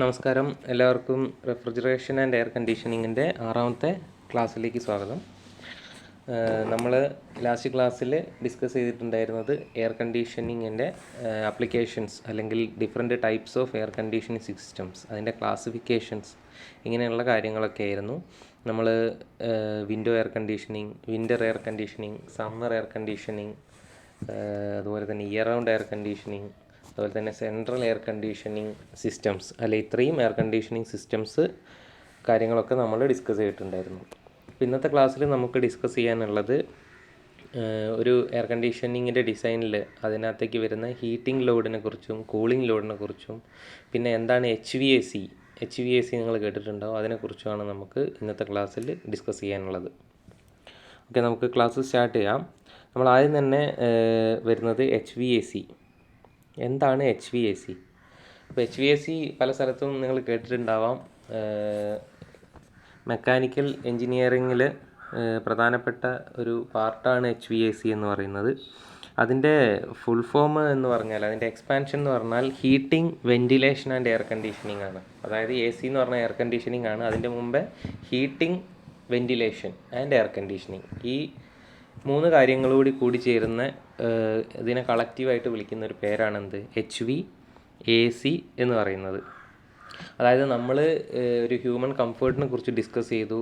നമസ്കാരം, എല്ലാവർക്കും refrigeration and air കണ്ടീഷനിങ്ങിൻ്റെ 6ാമത്തെ ക്ലാസ്സിലേക്ക് സ്വാഗതം. നമ്മൾ ലാസ്റ്റ് ക്ലാസ്സിൽ ഡിസ്കസ് ചെയ്തിട്ടുണ്ടായിരുന്നത് എയർ കണ്ടീഷനിങ്ങിൻ്റെ ആപ്ലിക്കേഷൻസ് അല്ലെങ്കിൽ different types of air conditioning systems, അതിൻ്റെ ക്ലാസിഫിക്കേഷൻസ്, ഇങ്ങനെയുള്ള കാര്യങ്ങളൊക്കെ ആയിരുന്നു. നമ്മൾ window air conditioning, winter air conditioning, summer air conditioning, അതുപോലെ തന്നെ ഇയർ റൗണ്ട് എയർ കണ്ടീഷനിങ്, അതുപോലെ തന്നെ സെൻട്രൽ എയർ കണ്ടീഷനിങ് സിസ്റ്റംസ്, അല്ലെ ഇത്രയും എയർ കണ്ടീഷനിങ് സിസ്റ്റംസ് കാര്യങ്ങളൊക്കെ നമ്മൾ ഡിസ്കസ് ചെയ്തിട്ടുണ്ടായിരുന്നു. അപ്പോൾ ഇന്നത്തെ ക്ലാസ്സിൽ നമുക്ക് ഡിസ്കസ് ചെയ്യാനുള്ളത് ഒരു എയർ കണ്ടീഷനിങ്ങിൻ്റെ ഡിസൈനിൽ അതിനകത്തേക്ക് വരുന്ന ഹീറ്റിംഗ് ലോഡിനെ കുറിച്ചും കൂളിംഗ് ലോഡിനെ കുറിച്ചും പിന്നെ എന്താണ് HVAC നിങ്ങൾ കേട്ടിട്ടുണ്ടാവും, അതിനെക്കുറിച്ചുമാണ് നമുക്ക് ഇന്നത്തെ ക്ലാസ്സിൽ ഡിസ്കസ് ചെയ്യാനുള്ളത്. ഓക്കെ, നമുക്ക് ക്ലാസ് സ്റ്റാർട്ട് ചെയ്യാം. നമ്മൾ ആദ്യം തന്നെ വരുന്നത് HVAC. എന്താണ് HVAC? അപ്പോൾ HVAC പല സ്ഥലത്തും നിങ്ങൾ കേട്ടിട്ടുണ്ടാവാം. മെക്കാനിക്കൽ എൻജിനീയറിങ്ങിൽ പ്രധാനപ്പെട്ട ഒരു പാർട്ടാണ് HVAC എന്ന് പറയുന്നത്. അതിൻ്റെ ഫുൾ ഫോം എന്ന് പറഞ്ഞാൽ, അതിൻ്റെ എക്സ്പാൻഷൻ എന്ന് പറഞ്ഞാൽ heating, ventilation and air conditioning ആണ്. അതായത് AC എന്ന് പറഞ്ഞാൽ എയർ കണ്ടീഷനിങ് ആണ്. അതിൻ്റെ മുമ്പേ heating, ventilation and air conditioning, ഈ 3 കാര്യങ്ങളൂടി കൂടി ചേരുന്ന ഇതിനെ കളക്റ്റീവായിട്ട് വിളിക്കുന്ന ഒരു പേരാണെന്ത്? HVAC എന്ന് പറയുന്നത്. അതായത് നമ്മൾ ഒരു ഹ്യൂമൻ കംഫേർട്ടിനെ കുറിച്ച് ഡിസ്കസ് ചെയ്തു.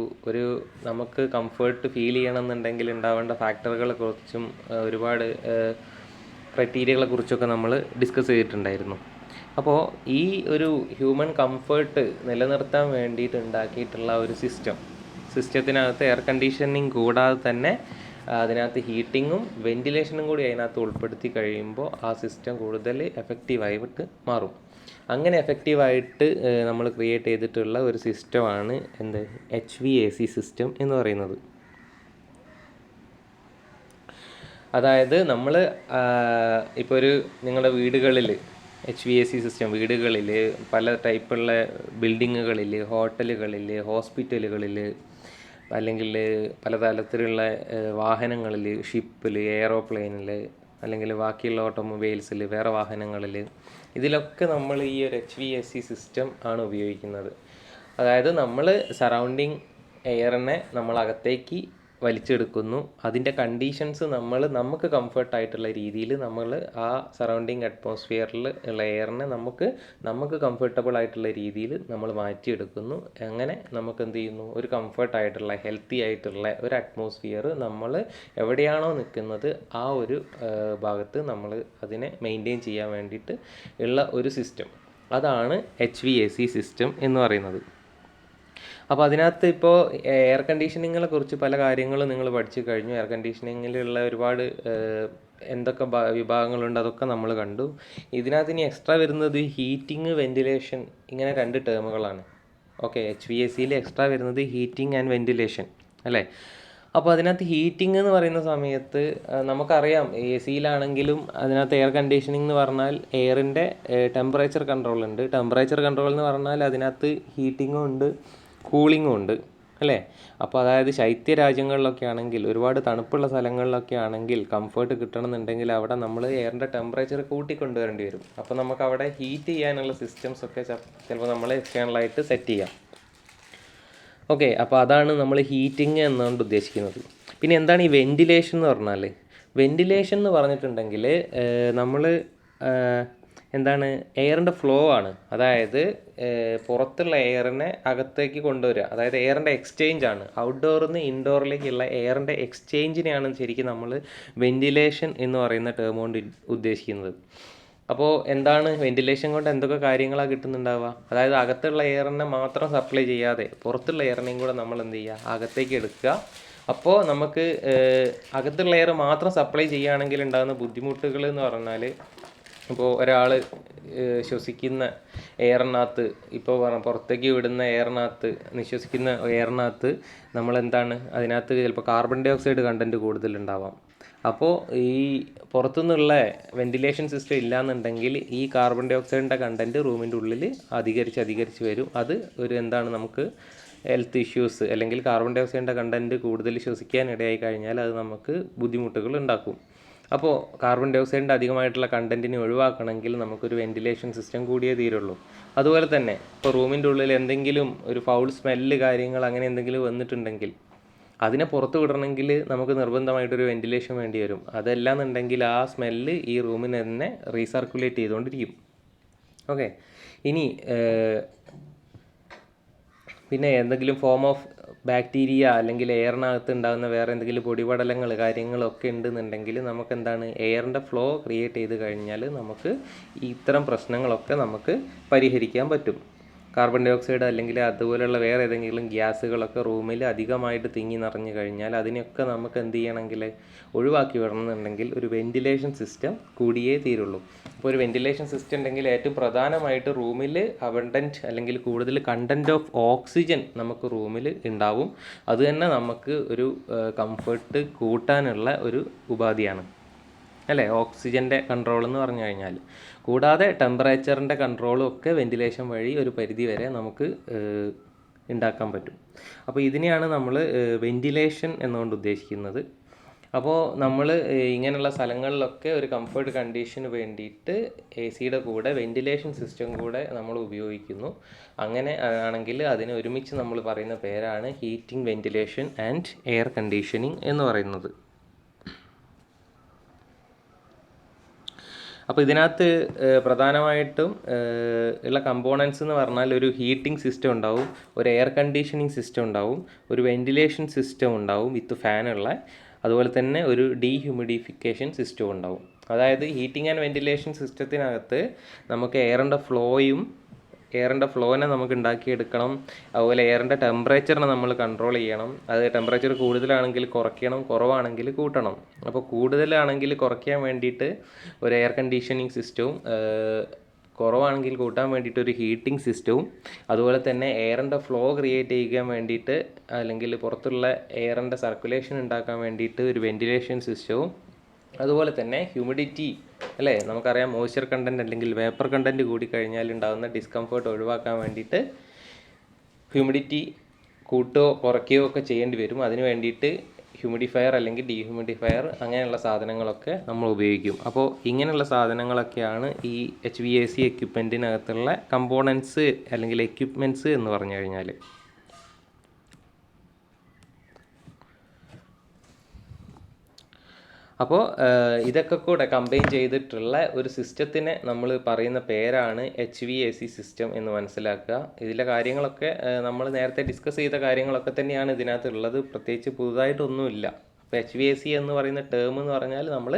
നമുക്ക് കംഫേർട്ട് ഫീൽ ചെയ്യണമെന്നുണ്ടെങ്കിൽ ഉണ്ടാവേണ്ട ഫാക്ടറുകളെ കുറിച്ചും ഒരുപാട് ക്രൈറ്റീരിയകളെ കുറിച്ചൊക്കെ നമ്മൾ ഡിസ്കസ് ചെയ്തിട്ടുണ്ടായിരുന്നു. അപ്പോൾ ഈ ഒരു ഹ്യൂമൻ കംഫേർട്ട് നിലനിർത്താൻ വേണ്ടിയിട്ട് ഉണ്ടാക്കിയിട്ടുള്ള ഒരു സിസ്റ്റത്തിനകത്ത് എയർ കണ്ടീഷനിങ് കൂടാതെ തന്നെ അതിനകത്ത് ഹീറ്റിങ്ങും വെൻറ്റിലേഷനും കൂടി അതിനകത്ത് ഉൾപ്പെടുത്തി കഴിയുമ്പോൾ ആ സിസ്റ്റം കൂടുതൽ എഫക്റ്റീവായിട്ട് മാറും. അങ്ങനെ എഫക്റ്റീവായിട്ട് നമ്മൾ ക്രിയേറ്റ് ചെയ്തിട്ടുള്ള ഒരു സിസ്റ്റമാണ് HVAC സിസ്റ്റം എന്ന് പറയുന്നത്. അതായത് നമ്മൾ ഇപ്പോൾ നിങ്ങളുടെ വീടുകളിൽ HVAC സിസ്റ്റം, വീടുകളിൽ പല ടൈപ്പുള്ള ബിൽഡിങ്ങുകളിൽ, ഹോട്ടലുകളിൽ, ഹോസ്പിറ്റലുകളിൽ, അല്ലെങ്കിൽ പലതരത്തിലുള്ള വാഹനങ്ങളിൽ, ഷിപ്പിൽ, എയറോപ്ലെയിനിൽ, അല്ലെങ്കിൽ ബാക്കിയുള്ള ഓട്ടോമൊബൈൽസിൽ, വേറെ വാഹനങ്ങളിൽ, ഇതിലൊക്കെ നമ്മൾ ഈ ഒരു HVAC സിസ്റ്റം ആണ് ഉപയോഗിക്കുന്നത്. അതായത് നമ്മൾ സറൗണ്ടിങ് എയറിനെ നമ്മൾ അകത്തേക്ക് വലിച്ചെടുക്കുന്നു. അതിൻ്റെ കണ്ടീഷൻസ് നമുക്ക് കംഫർട്ടായിട്ടുള്ള രീതിയിൽ നമ്മൾ ആ സറൗണ്ടിങ് അറ്റ്മോസ്ഫിയറിൽ ഉള്ള എയറിനെ നമുക്ക് കംഫർട്ടബിൾ ആയിട്ടുള്ള രീതിയിൽ നമ്മൾ മാറ്റിയെടുക്കുന്നു. അങ്ങനെ നമുക്ക് എന്ത് ചെയ്യുന്നു? ഒരു കംഫർട്ടായിട്ടുള്ള, ഹെൽത്തി ആയിട്ടുള്ള ഒരു അറ്റ്മോസ്ഫിയർ നമ്മൾ എവിടെയാണോ നിൽക്കുന്നത് ആ ഒരു ഭാഗത്ത് നമ്മൾ അതിനെ മെയിൻറ്റെയിൻ ചെയ്യാൻ വേണ്ടിയിട്ട് ഉള്ള ഒരു സിസ്റ്റം, അതാണ് HVAC സിസ്റ്റം എന്ന് പറയുന്നത്. അപ്പോൾ അതിനകത്ത് ഇപ്പോൾ എയർ കണ്ടീഷനിങ്ങിനെ കുറിച്ച് പല കാര്യങ്ങളും നിങ്ങൾ പഠിച്ചു കഴിഞ്ഞു. എയർ കണ്ടീഷനിങ്ങിലുള്ള ഒരുപാട് എന്തൊക്കെ വിഭാഗങ്ങളുണ്ട് അതൊക്കെ നമ്മൾ കണ്ടു. ഇതിനകത്ത് ഇനി എക്സ്ട്രാ വരുന്നത് ഹീറ്റിംഗ്, വെൻറ്റിലേഷൻ, ഇങ്ങനെ 2 ടേമുകളാണ്. ഓക്കെ, HVACയിൽ എക്സ്ട്രാ വരുന്നത് ഹീറ്റിംഗ് ആൻഡ് വെൻറ്റിലേഷൻ അല്ലേ. അപ്പോൾ അതിനകത്ത് ഹീറ്റിംഗ് എന്ന് പറയുന്ന സമയത്ത് നമുക്കറിയാം, AC-യിലാണെങ്കിലും അതിനകത്ത് എയർ കണ്ടീഷനിങ് എന്ന് പറഞ്ഞാൽ എയറിൻ്റെ ടെമ്പറേച്ചർ കൺട്രോൾ ഉണ്ട്. ടെമ്പറേച്ചർ കൺട്രോൾ എന്ന് പറഞ്ഞാൽ അതിനകത്ത് ഹീറ്റിങ്ങും ഉണ്ട്, കൂളിങ്ങും ഉണ്ട് അല്ലേ. അപ്പോൾ അതായത് ശൈത്യ രാജ്യങ്ങളിലൊക്കെ ആണെങ്കിൽ, ഒരുപാട് തണുപ്പുള്ള സ്ഥലങ്ങളിലൊക്കെ ആണെങ്കിൽ കംഫേർട്ട് കിട്ടണമെന്നുണ്ടെങ്കിൽ അവിടെ നമ്മൾ എയറിൻ്റെ ടെമ്പറേച്ചർ കൂട്ടിക്കൊണ്ടുവരേണ്ടി വരും. അപ്പോൾ നമുക്ക് അവിടെ ഹീറ്റ് ചെയ്യാനുള്ള സിസ്റ്റംസ് ഒക്കെ ചിലപ്പോൾ നമ്മൾ എക്സ്റ്റേണലായിട്ട് സെറ്റ് ചെയ്യാം. ഓക്കെ, അപ്പോൾ അതാണ് നമ്മൾ ഹീറ്റിംഗ് എന്നുകൊണ്ട് ഉദ്ദേശിക്കുന്നത്. പിന്നെ എന്താണ് ഈ വെൻറ്റിലേഷൻ എന്ന് പറഞ്ഞാൽ? വെൻറ്റിലേഷൻ എന്ന് പറഞ്ഞിട്ടുണ്ടെങ്കിൽ നമ്മൾ എന്താണ്, എയറിൻ്റെ ഫ്ലോ ആണ്. അതായത് പുറത്തുള്ള എയറിനെ അകത്തേക്ക് കൊണ്ടുവരിക, അതായത് എയറിൻ്റെ എക്സ്ചേഞ്ച് ആണ്. ഔട്ട്ഡോറിൽ നിന്ന് ഇൻഡോറിലേക്കുള്ള എയറിൻ്റെ എക്സ്ചേഞ്ചിനെയാണ് ശരിക്കും നമ്മൾ വെൻറ്റിലേഷൻ എന്ന് പറയുന്ന ടേം കൊണ്ട് ഉദ്ദേശിക്കുന്നത്. അപ്പോൾ എന്താണ് വെൻറ്റിലേഷൻ കൊണ്ട് എന്തൊക്കെ കാര്യങ്ങളാണ് കിട്ടുന്നുണ്ടാവുക? അതായത് അകത്തുള്ള എയറിനെ മാത്രം സപ്ലൈ ചെയ്യാതെ പുറത്തുള്ള എയറിനെയും കൂടെ നമ്മൾ എന്ത് ചെയ്യുക? അകത്തേക്ക് എടുക്കുക. അപ്പോൾ നമുക്ക് അകത്തുള്ള എയർ മാത്രം സപ്ലൈ ചെയ്യുകയാണെങ്കിൽ ഉണ്ടാകുന്ന ബുദ്ധിമുട്ടുകൾ എന്ന് പറഞ്ഞാൽ, ഇപ്പോൾ ഒരാൾ ശ്വസിക്കുന്ന എയറിനകത്ത്, ഇപ്പോൾ പുറത്തേക്ക് വിടുന്ന എയറിനകത്ത്, നിശ്വസിക്കുന്ന എയറിനകത്ത് നമ്മളെന്താണ്, അതിനകത്ത് ചിലപ്പോൾ കാർബൺ ഡൈ ഓക്സൈഡ് കണ്ടൻറ്റ് കൂടുതലുണ്ടാവാം. അപ്പോൾ ഈ പുറത്തുനിന്നുള്ള വെൻറ്റിലേഷൻ സിസ്റ്റം ഇല്ലയെന്നുണ്ടെങ്കിൽ ഈ കാർബൺ ഡൈ ഓക്സൈഡിൻ്റെ കണ്ടൻറ്റ് റൂമിൻ്റെ ഉള്ളിൽ അധികരിച്ച് വരും. അത് നമുക്ക് ഹെൽത്ത് ഇഷ്യൂസ്, അല്ലെങ്കിൽ കാർബൺ ഡൈ ഓക്സൈഡിൻ്റെ കണ്ടൻറ്റ് കൂടുതൽ ശ്വസിക്കാൻ ഇടയായി കഴിഞ്ഞാൽ അത് നമുക്ക് ബുദ്ധിമുട്ടുകൾ ഉണ്ടാക്കും. അപ്പോൾ കാർബൺ ഡൈ ഓക്സൈഡിൻ്റെ അധികമായിട്ടുള്ള കണ്ടൻറ്റിനെ ഒഴിവാക്കണമെങ്കിൽ നമുക്കൊരു വെൻറ്റിലേഷൻ സിസ്റ്റം കൂടിയേ തീരുള്ളൂ. അതുപോലെ തന്നെ ഇപ്പോൾ റൂമിൻ്റെ ഉള്ളിൽ എന്തെങ്കിലും ഒരു ഫൗൾ സ്മെല്ല് കാര്യങ്ങൾ അങ്ങനെ എന്തെങ്കിലും വന്നിട്ടുണ്ടെങ്കിൽ അതിനെ പുറത്ത് വിടണമെങ്കിൽ നമുക്ക് നിർബന്ധമായിട്ടൊരു വെൻറ്റിലേഷൻ വേണ്ടി വരും. അതല്ലാന്നുണ്ടെങ്കിൽ ആ സ്മെല്ല് ഈ റൂമിനെ തന്നെ റീസർക്കുലേറ്റ് ചെയ്തുകൊണ്ടിരിക്കും. ഓക്കെ, ഇനി പിന്നെ എന്തെങ്കിലും ഫോം ഓഫ് ബാക്ടീരിയ അല്ലെങ്കിൽ എയറിനകത്ത് ഉണ്ടാകുന്ന വേറെ എന്തെങ്കിലും പൊടിപടലങ്ങൾ കാര്യങ്ങളൊക്കെ ഉണ്ടെന്നുണ്ടെങ്കിൽ നമുക്ക് എന്താണ് എയറിൻ്റെ ഫ്ലോ ക്രിയേറ്റ് ചെയ്ത് കഴിഞ്ഞാൽ നമുക്ക് ഇത്തരം പ്രശ്നങ്ങളൊക്കെ നമുക്ക് പരിഹരിക്കാൻ പറ്റും. കാർബൺ ഡൈ ഓക്സൈഡ് അല്ലെങ്കിൽ അതുപോലെയുള്ള വേറെ ഏതെങ്കിലും ഗ്യാസുകളൊക്കെ റൂമിൽ അധികമായിട്ട് തിങ്ങി നിറഞ്ഞു കഴിഞ്ഞാൽ അതിനെയൊക്കെ നമുക്ക് എന്ത് ചെയ്യണമെങ്കിൽ ഒഴിവാക്കി വിടണമെന്നുണ്ടെങ്കിൽ ഒരു വെൻറ്റിലേഷൻ സിസ്റ്റം കൂടിയേ തീരുള്ളൂ. അപ്പോൾ ഒരു വെൻറ്റിലേഷൻ സിസ്റ്റം ഉണ്ടെങ്കിൽ ഏറ്റവും പ്രധാനമായിട്ട് റൂമിൽ അബണ്ടൻറ്റ് അല്ലെങ്കിൽ കൂടുതൽ കണ്ടൻറ്റ് ഓഫ് ഓക്സിജൻ നമുക്ക് റൂമിൽ ഉണ്ടാവും. അത് തന്നെ നമുക്ക് ഒരു കംഫർട്ട് കൂട്ടാനുള്ള ഒരു ഉപാധിയാണ് അല്ലേ, ഓക്സിജൻ്റെ കൺട്രോൾ എന്ന് പറഞ്ഞു കഴിഞ്ഞാൽ. കൂടാതെ ടെമ്പറേച്ചറിൻ്റെ കൺട്രോളും ഒക്കെ വെൻറ്റിലേഷൻ വഴി ഒരു പരിധി വരെ നമുക്ക് ഉണ്ടാക്കാൻ പറ്റും. അപ്പോൾ ഇതിനെയാണ് നമ്മൾ വെൻറ്റിലേഷൻ എന്നുകൊണ്ട് ഉദ്ദേശിക്കുന്നത്. അപ്പോൾ നമ്മൾ ഇങ്ങനെയുള്ള സ്ഥലങ്ങളിലൊക്കെ ഒരു കംഫർട്ട് കണ്ടീഷന് വേണ്ടിയിട്ട് AC-യുടെ കൂടെ വെൻറ്റിലേഷൻ സിസ്റ്റം കൂടെ നമ്മൾ ഉപയോഗിക്കുന്നു. അങ്ങനെ ആണെങ്കിൽ അതിന് ഒരുമിച്ച് നമ്മൾ പറയുന്ന പേരാണ് heating, ventilation and air conditioning എന്ന് പറയുന്നത്. അപ്പോൾ ഇതിനകത്ത് പ്രധാനമായിട്ടും ഉള്ള കമ്പോണൻസ് എന്ന് പറഞ്ഞാൽ ഒരു ഹീറ്റിംഗ് സിസ്റ്റം ഉണ്ടാവും, ഒരു എയർ കണ്ടീഷനിങ് സിസ്റ്റം ഉണ്ടാവും, ഒരു വെൻറ്റിലേഷൻ സിസ്റ്റം ഉണ്ടാവും വിത്ത് ഫാനുള്ള, അതുപോലെ തന്നെ ഒരു ഡീഹ്യൂമിഡിഫിക്കേഷൻ സിസ്റ്റവും ഉണ്ടാവും. അതായത് ഹീറ്റിംഗ് ആൻഡ് വെൻറ്റിലേഷൻ സിസ്റ്റത്തിനകത്ത് നമുക്ക് എയറിൻ്റെ ഫ്ലോനെ നമുക്ക് ഉണ്ടാക്കിയെടുക്കണം. അതുപോലെ എയറിൻ്റെ ടെമ്പറേച്ചറിനെ നമ്മൾ കൺട്രോൾ ചെയ്യണം. അത് ടെമ്പറേച്ചർ കൂടുതലാണെങ്കിൽ കുറയ്ക്കണം, കുറവാണെങ്കിൽ കൂട്ടണം. അപ്പോൾ കൂടുതലാണെങ്കിൽ കുറയ്ക്കാൻ വേണ്ടിയിട്ട് ഒരു എയർ കണ്ടീഷനിങ് സിസ്റ്റവും, കുറവാണെങ്കിൽ കൂട്ടാൻ വേണ്ടിയിട്ട് ഒരു ഹീറ്റിംഗ് സിസ്റ്റവും, അതുപോലെ തന്നെ എയറിൻ്റെ ഫ്ലോ ക്രിയേറ്റ് ചെയ്യാൻ വേണ്ടിയിട്ട് അല്ലെങ്കിൽ പുറത്തുള്ള എയറിൻ്റെ സർക്കുലേഷൻ ഉണ്ടാക്കാൻ വേണ്ടിയിട്ട് ഒരു വെൻറ്റിലേഷൻ സിസ്റ്റവും, അതുപോലെ തന്നെ ഹ്യൂമിഡിറ്റി അല്ലേ, നമുക്കറിയാം മോയ്സ്ചർ കണ്ടൻറ്റ് അല്ലെങ്കിൽ വേപ്പർ കണ്ടൻറ്റ് കൂടി കഴിഞ്ഞാൽ ഉണ്ടാകുന്ന ഡിസ്കംഫേർട്ട് ഒഴിവാക്കാൻ വേണ്ടിയിട്ട് ഹ്യൂമിഡിറ്റി കൂട്ടുകയോ കുറയ്ക്കുകയോ ഒക്കെ ചെയ്യേണ്ടി വരും. അതിന് വേണ്ടിയിട്ട് ഹ്യൂമിഡിഫയർ അല്ലെങ്കിൽ ഡീഹ്യൂമിഡിഫയർ അങ്ങനെയുള്ള സാധനങ്ങളൊക്കെ നമ്മൾ ഉപയോഗിക്കും. അപ്പോൾ ഇങ്ങനെയുള്ള സാധനങ്ങളൊക്കെയാണ് ഈ HVAC എക്യുപ്മെൻറ്റിനകത്തുള്ള കമ്പോണൻസ് അല്ലെങ്കിൽ എക്യുപ്മെൻറ്റ്സ് എന്ന് പറഞ്ഞു കഴിഞ്ഞാൽ. അപ്പോൾ ഇതൊക്കെ കൂടെ കമ്പൈൻ ചെയ്തിട്ടുള്ള ഒരു സിസ്റ്റത്തിനെ നമ്മൾ പറയുന്ന പേരാണ് HVAC സിസ്റ്റം എന്ന് മനസ്സിലാക്കുക. ഇതിലെ കാര്യങ്ങളൊക്കെ നമ്മൾ നേരത്തെ ഡിസ്കസ് ചെയ്ത കാര്യങ്ങളൊക്കെ തന്നെയാണ് ഇതിനകത്തുള്ളത്, പ്രത്യേകിച്ച് പുതുതായിട്ടൊന്നുമില്ല. അപ്പോൾ HVAC എന്ന് പറയുന്ന ടേം എന്ന് പറഞ്ഞാൽ നമ്മൾ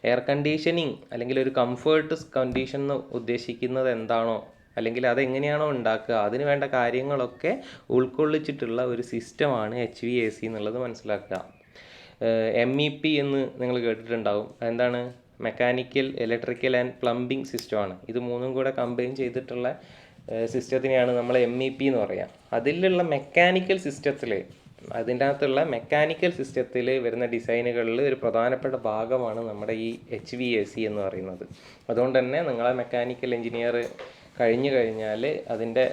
എയർ കണ്ടീഷനിങ് അല്ലെങ്കിൽ ഒരു കംഫേർട്ട് കണ്ടീഷൻ എന്ന് ഉദ്ദേശിക്കുന്നത് എന്താണോ അല്ലെങ്കിൽ അതെങ്ങനെയാണോ ഉണ്ടാക്കുക അതിന് വേണ്ട കാര്യങ്ങളൊക്കെ ഉൾക്കൊള്ളിച്ചിട്ടുള്ള ഒരു സിസ്റ്റമാണ് HVAC എന്നുള്ളത് മനസ്സിലാക്കുക. MEP എന്ന് നിങ്ങൾ കേട്ടിട്ടുണ്ടാവും. എന്താണ്? മെക്കാനിക്കൽ, ഇലക്ട്രിക്കൽ ആൻഡ് പ്ലംബിംഗ് സിസ്റ്റമാണ്. ഇത് മൂന്നും കൂടെ കമ്പൈൻ ചെയ്തിട്ടുള്ള സിസ്റ്റത്തിനെയാണ് നമ്മൾ MEP എന്ന് പറയുക. അതിലുള്ള മെക്കാനിക്കൽ സിസ്റ്റത്തിൽ, അതിൻ്റെ അകത്തുള്ള മെക്കാനിക്കൽ സിസ്റ്റത്തിൽ വരുന്ന ഡിസൈനുകളിൽ ഒരു പ്രധാനപ്പെട്ട ഭാഗമാണ് നമ്മുടെ ഈ HVAC എന്ന് പറയുന്നത്. അതുകൊണ്ട് തന്നെ നിങ്ങളെ മെക്കാനിക്കൽ എഞ്ചിനീയർ കഴിഞ്ഞു കഴിഞ്ഞാൽ അതിൻ്റെ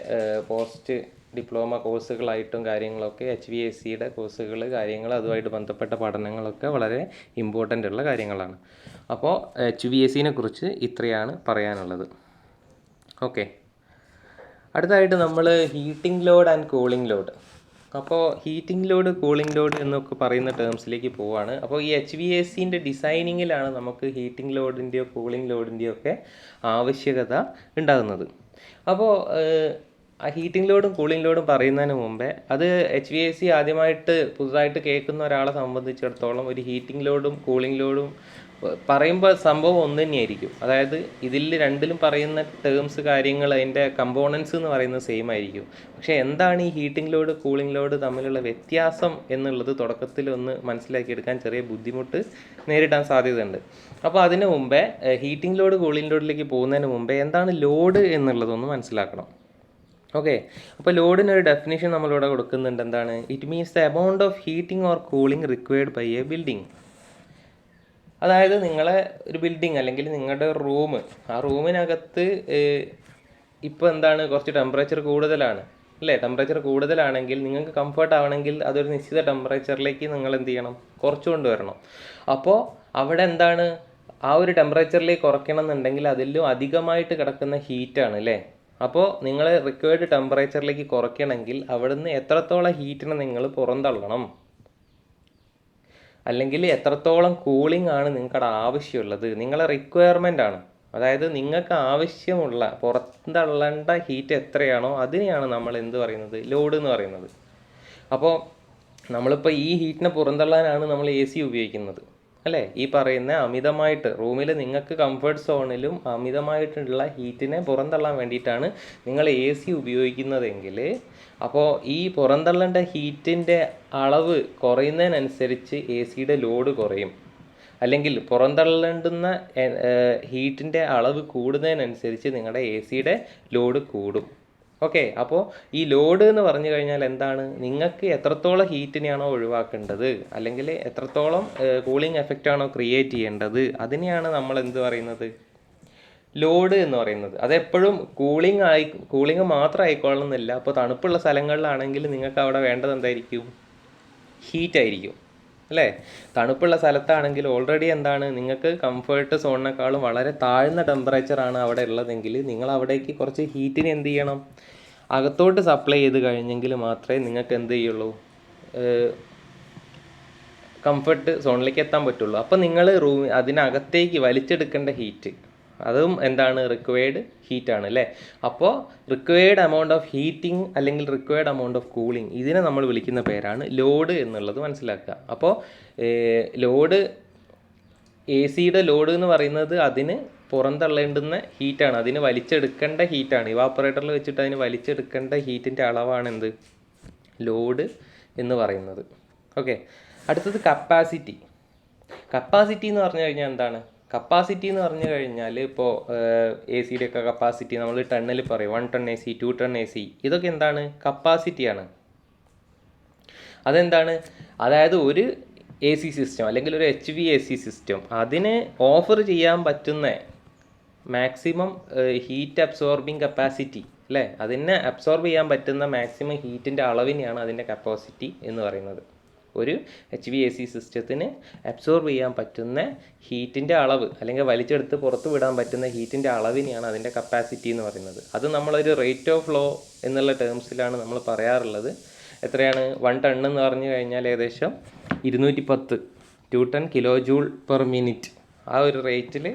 പോസ്റ്റ് ഡിപ്ലോമ കോഴ്സുകളായിട്ടും കാര്യങ്ങളൊക്കെ HVACയുടെ കോഴ്സുകൾ കാര്യങ്ങൾ അതുമായിട്ട് ബന്ധപ്പെട്ട പഠനങ്ങളൊക്കെ വളരെ ഇമ്പോർട്ടൻ്റ് ഉള്ള കാര്യങ്ങളാണ്. അപ്പോൾ HVACനെ കുറിച്ച് ഇത്രയാണ് പറയാനുള്ളത്. ഓക്കെ, അടുത്തതായിട്ട് നമ്മൾ heating load and cooling load. അപ്പോൾ ഹീറ്റിംഗ് ലോഡ്, കൂളിംഗ് ലോഡ് എന്നൊക്കെ പറയുന്ന ടേംസിലേക്ക് പോവാണ്. അപ്പോൾ ഈ HVACൻ്റെ ഡിസൈനിങ്ങിലാണ് നമുക്ക് ഹീറ്റിംഗ് ലോഡിൻ്റെയോ കൂളിംഗ് ലോഡിൻ്റെയോ ഒക്കെ ആവശ്യകത ഉണ്ടാകുന്നത്. അപ്പോൾ ആ ഹീറ്റിംഗ് ലോഡും കൂളിംഗ് ലോഡും പറയുന്നതിന് മുമ്പേ അത് HVAC ആദ്യമായിട്ട് പുതുതായിട്ട് കേൾക്കുന്ന ഒരാളെ സംബന്ധിച്ചിടത്തോളം ഒരു ഹീറ്റിംഗ് ലോഡും കൂളിംഗ് ലോഡും പറയുമ്പോൾ സംഭവം ഒന്ന് തന്നെയായിരിക്കും. അതായത് ഇതിൽ രണ്ടിലും പറയുന്ന ടേംസ് കാര്യങ്ങൾ അതിൻ്റെ കമ്പോണൻസ് എന്ന് പറയുന്നത് സെയിം ആയിരിക്കും. പക്ഷേ എന്താണ് ഈ ഹീറ്റിംഗ് ലോഡ് കൂളിംഗ് ലോഡ് തമ്മിലുള്ള വ്യത്യാസം എന്നുള്ളത് തുടക്കത്തിൽ ഒന്ന് മനസ്സിലാക്കിയെടുക്കാൻ ചെറിയ ബുദ്ധിമുട്ട് നേരിടാൻ സാധ്യതയുണ്ട്. അപ്പോൾ അതിന് മുമ്പേ ഹീറ്റിംഗ് ലോഡ് കൂളിംഗ് ലോഡിലേക്ക് പോകുന്നതിന് മുമ്പേ എന്താണ് ലോഡ് എന്നുള്ളതൊന്ന് മനസ്സിലാക്കണം. ഓക്കെ, അപ്പോൾ ലോഡിനൊരു ഡെഫിനേഷൻ നമ്മളിവിടെ കൊടുക്കുന്നുണ്ട്. എന്താണ്? It means the amount of heating or cooling required by a building. അതായത് നിങ്ങളെ ഒരു ബിൽഡിംഗ് അല്ലെങ്കിൽ നിങ്ങളുടെ റൂം, ആ റൂമിനകത്ത് ഇപ്പോൾ എന്താണ് കുറച്ച് ടെമ്പറേച്ചർ കൂടുതലാണ് അല്ലേ? ടെമ്പറേച്ചർ കൂടുതലാണെങ്കിൽ നിങ്ങൾക്ക് കംഫർട്ട് ആവണമെങ്കിൽ അതൊരു നിശ്ചിത ടെമ്പറേച്ചറിലേക്ക് നിങ്ങൾ എന്ത് ചെയ്യണം? കുറച്ച് കൊണ്ടുവരണം. അപ്പോൾ അവിടെ എന്താണ്, ആ ഒരു ടെമ്പറേച്ചറിലേക്ക് കുറയ്ക്കണം എന്നുണ്ടെങ്കിൽ അതിലും അധികമായിട്ട് കിടക്കുന്ന ഹീറ്റാണ് അല്ലേ. അപ്പോൾ നിങ്ങൾ റിക്വയർഡ് ടെമ്പറേച്ചറിലേക്ക് കുറയ്ക്കണമെങ്കിൽ അവിടുന്ന് എത്രത്തോളം ഹീറ്റിനെ നിങ്ങൾ പുറന്തള്ളണം, അല്ലെങ്കിൽ എത്രത്തോളം കൂളിംഗ് ആണ് നിങ്ങൾക്കവിടെ ആവശ്യമുള്ളത്, നിങ്ങളെ റിക്വയർമെൻ്റ് ആണ്. അതായത് നിങ്ങൾക്ക് ആവശ്യമുള്ള പുറന്തള്ളേണ്ട ഹീറ്റ് എത്രയാണോ അതിനെയാണ് നമ്മൾ എന്ത് പറയുന്നത്, ലോഡ് എന്ന് പറയുന്നത്. അപ്പോൾ നമ്മളിപ്പോൾ ഈ ഹീറ്റിനെ പുറന്തള്ളാനാണ് നമ്മൾ എ സി ഉപയോഗിക്കുന്നത് അല്ലേ. ഈ പറയുന്ന അമിതമായിട്ട് റൂമിൽ നിങ്ങൾക്ക് കംഫർട്ട് സോണിലും അമിതമായിട്ടുള്ള ഹീറ്റിനെ പുറന്തള്ളാൻ വേണ്ടിയിട്ടാണ് നിങ്ങൾ എ സി ഉപയോഗിക്കുന്നതെങ്കിൽ, അപ്പോൾ ഈ പുറന്തള്ളേണ്ട ഹീറ്റിൻ്റെ അളവ് കുറയുന്നതിനനുസരിച്ച് എ സിയുടെ ലോഡ് കുറയും, അല്ലെങ്കിൽ പുറന്തള്ളേണ്ടുന്ന ഹീറ്റിൻ്റെ അളവ് കൂടുന്നതിനനുസരിച്ച് നിങ്ങളുടെ എ സിയുടെ ലോഡ് കൂടും. ഓക്കെ. അപ്പോൾ ഈ ലോഡ് എന്ന് പറഞ്ഞു കഴിഞ്ഞാൽ എന്താണ്, നിങ്ങൾക്ക് എത്രത്തോളം ഹീറ്റിനെയാണോ ഒഴിവാക്കേണ്ടത്, അല്ലെങ്കിൽ എത്രത്തോളം കൂളിംഗ് എഫക്റ്റ് ആണോ ക്രിയേറ്റ് ചെയ്യേണ്ടത്, അതിനെയാണ് നമ്മൾ എന്ത് പറയുന്നത്, ലോഡ് എന്ന് പറയുന്നത്. അതെപ്പോഴും കൂളിംഗ് മാത്രം ആയിക്കൊള്ളണമെന്നില്ല. അപ്പോൾ തണുപ്പുള്ള സ്ഥലങ്ങളിലാണെങ്കിൽ നിങ്ങൾക്ക് അവിടെ വേണ്ടത് എന്തായിരിക്കും, ഹീറ്റ് ആയിരിക്കും അല്ലേ. തണുപ്പുള്ള സ്ഥലത്താണെങ്കിൽ ഓൾറെഡി എന്താണ്, നിങ്ങൾക്ക് കംഫർട്ട് സോണിനേക്കാളും വളരെ താഴ്ന്ന ടെമ്പറേച്ചറാണ് അവിടെ ഉള്ളതെങ്കിൽ നിങ്ങൾ അവിടേക്ക് കുറച്ച് ഹീറ്റിന് എന്ത് ചെയ്യണം, അകത്തോട്ട് സപ്ലൈ ചെയ്ത് കഴിഞ്ഞെങ്കിൽ മാത്രമേ നിങ്ങൾക്ക് എന്ത് ചെയ്യുള്ളൂ, കംഫർട്ട് സോണിലേക്ക് എത്താൻ പറ്റുള്ളൂ. അപ്പോൾ നിങ്ങൾ അതിനകത്തേക്ക് വലിച്ചെടുക്കേണ്ട ഹീറ്റ് അതും എന്താണ്, റിക്വയർഡ് ഹീറ്റാണ് അല്ലേ. അപ്പോൾ റിക്വയർഡ് എമൗണ്ട് ഓഫ് ഹീറ്റിംഗ് അല്ലെങ്കിൽ റിക്വയർഡ് എമൗണ്ട് ഓഫ് കൂളിംഗ്, ഇതിനെ നമ്മൾ വിളിക്കുന്ന പേരാണ് ലോഡ് എന്നുള്ളത് മനസ്സിലാക്കുക. അപ്പോൾ ലോഡ്, എ സിയുടെ ലോഡ് എന്ന് പറയുന്നത് അതിന് പുറന്തള്ളേണ്ടുന്ന ഹീറ്റാണ്, അതിന് വലിച്ചെടുക്കേണ്ട ഹീറ്റാണ്. ഇവാപ്പറേറ്ററിൽ വെച്ചിട്ട് അതിന് വലിച്ചെടുക്കേണ്ട ഹീറ്റിൻ്റെ അളവാണ് എന്ത്, ലോഡ് എന്ന് പറയുന്നത്. ഓക്കെ. അടുത്തത് കപ്പാസിറ്റി. കപ്പാസിറ്റി എന്ന് പറഞ്ഞു കഴിഞ്ഞാൽ എന്താണ്, കപ്പാസിറ്റി എന്ന് പറഞ്ഞു കഴിഞ്ഞാൽ ഇപ്പോൾ എ സിയുടെ ഒക്കെ കപ്പാസിറ്റി നമ്മൾ ടണ്ണിൽ പറയും, 1 ton A C, 2 ton A C, ഇതൊക്കെ എന്താണ്, കപ്പാസിറ്റിയാണ്. അതെന്താണ്, അതായത് ഒരു എ സി സിസ്റ്റം അല്ലെങ്കിൽ ഒരു HVAC സിസ്റ്റം അതിന് ഓഫർ ചെയ്യാൻ പറ്റുന്ന മാക്സിമം ഹീറ്റ് അബ്സോർബിങ് കപ്പാസിറ്റി അല്ലേ, അതിനെ അബ്സോർബ് ചെയ്യാൻ പറ്റുന്ന മാക്സിമം ഹീറ്റിൻ്റെ അളവിനെയാണ് അതിൻ്റെ കപ്പാസിറ്റി എന്ന് പറയുന്നത്. ഒരു HVAC സിസ്റ്റത്തിന് അബ്സോർബ് ചെയ്യാൻ പറ്റുന്ന ഹീറ്റിൻ്റെ അളവ് അല്ലെങ്കിൽ വലിച്ചെടുത്ത് പുറത്ത് വിടാൻ പറ്റുന്ന ഹീറ്റിൻ്റെ അളവിനെയാണ് അതിൻ്റെ കപ്പാസിറ്റി എന്ന് പറയുന്നത്. അത് നമ്മളൊരു റേറ്റ് ഓഫ് ഫ്ലോ എന്നുള്ള ടേംസിലാണ് നമ്മൾ പറയാറുള്ളത്. എത്രയാണ്, 1 ടൺ എന്ന് പറഞ്ഞു കഴിഞ്ഞാൽ ഏകദേശം 210 2 ton kilo joule per minute, ആ ഒരു റേറ്റിൽ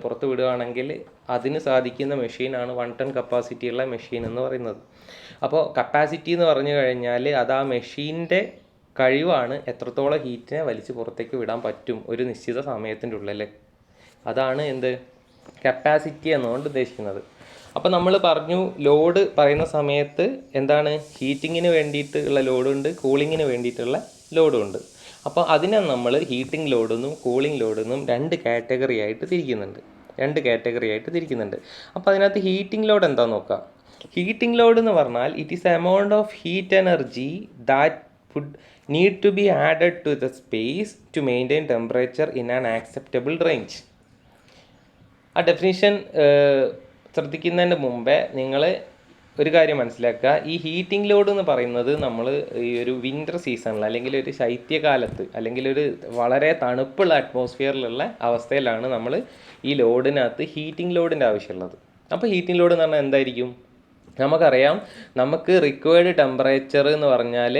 പുറത്ത് വിടുകയാണെങ്കിൽ അതിന് സാധിക്കുന്ന മെഷീനാണ് 1 ടൺ കപ്പാസിറ്റിയുള്ള മെഷീൻ എന്ന് പറയുന്നത്. അപ്പോൾ കപ്പാസിറ്റി എന്ന് പറഞ്ഞു കഴിഞ്ഞാൽ അത് ആ മെഷീൻ്റെ കഴിവാണ്, എത്രത്തോളം ഹീറ്റിനെ വലിച്ച് പുറത്തേക്ക് വിടാൻ പറ്റും ഒരു നിശ്ചിത സമയത്തിൻ്റെ ഉള്ളിൽ. അതാണ് എന്ത്, കപ്പാസിറ്റി എന്നുകൊണ്ട് ഉദ്ദേശിക്കുന്നത്. അപ്പോൾ നമ്മൾ പറഞ്ഞു ലോഡ് പറയുന്ന സമയത്ത് എന്താണ്, ഹീറ്റിങ്ങിന് വേണ്ടിയിട്ടുള്ള ലോഡുണ്ട്, കൂളിങ്ങിന് വേണ്ടിയിട്ടുള്ള ലോഡുണ്ട്. അപ്പോൾ അതിനെ നമ്മൾ ഹീറ്റിംഗ് ലോഡെന്നും കൂളിംഗ് ലോഡെന്നും 2 കാറ്റഗറി ആയിട്ട് തിരിക്കുന്നുണ്ട്. അപ്പോൾ അതിനകത്ത് ഹീറ്റിംഗ് ലോഡ് എന്താണെന്ന് നോക്കാം. ഹീറ്റിംഗ് ലോഡ് എന്ന് പറഞ്ഞാൽ it is amount of heat energy that would need to be added to the space to maintain temperature in an acceptable range. ആ ഡെഫിനിഷൻ ശ്രദ്ധിക്കുന്നതിന് മുമ്പേ നിങ്ങൾ ഒരു കാര്യം മനസ്സിലാക്കുക. ഈ ഹീറ്റിംഗ് ലോഡ് എന്ന് പറയുന്നത് നമ്മൾ ഈ ഒരു വിൻ്റർ സീസണിൽ അല്ലെങ്കിൽ ഒരു ശൈത്യകാലത്ത് അല്ലെങ്കിൽ ഒരു വളരെ തണുപ്പുള്ള അറ്റ്മോസ്ഫിയറിലുള്ള അവസ്ഥയിലാണ് നമ്മൾ ഈ ലോഡിനകത്ത് ഹീറ്റിംഗ് ലോഡിൻ്റെ ആവശ്യമുള്ളത്. അപ്പോൾ ഹീറ്റിംഗ് ലോഡ് എന്ന് പറഞ്ഞാൽ എന്തായിരിക്കും, നമുക്കറിയാം നമുക്ക് റിക്വയർഡ് ടെമ്പറേച്ചർ എന്ന് പറഞ്ഞാൽ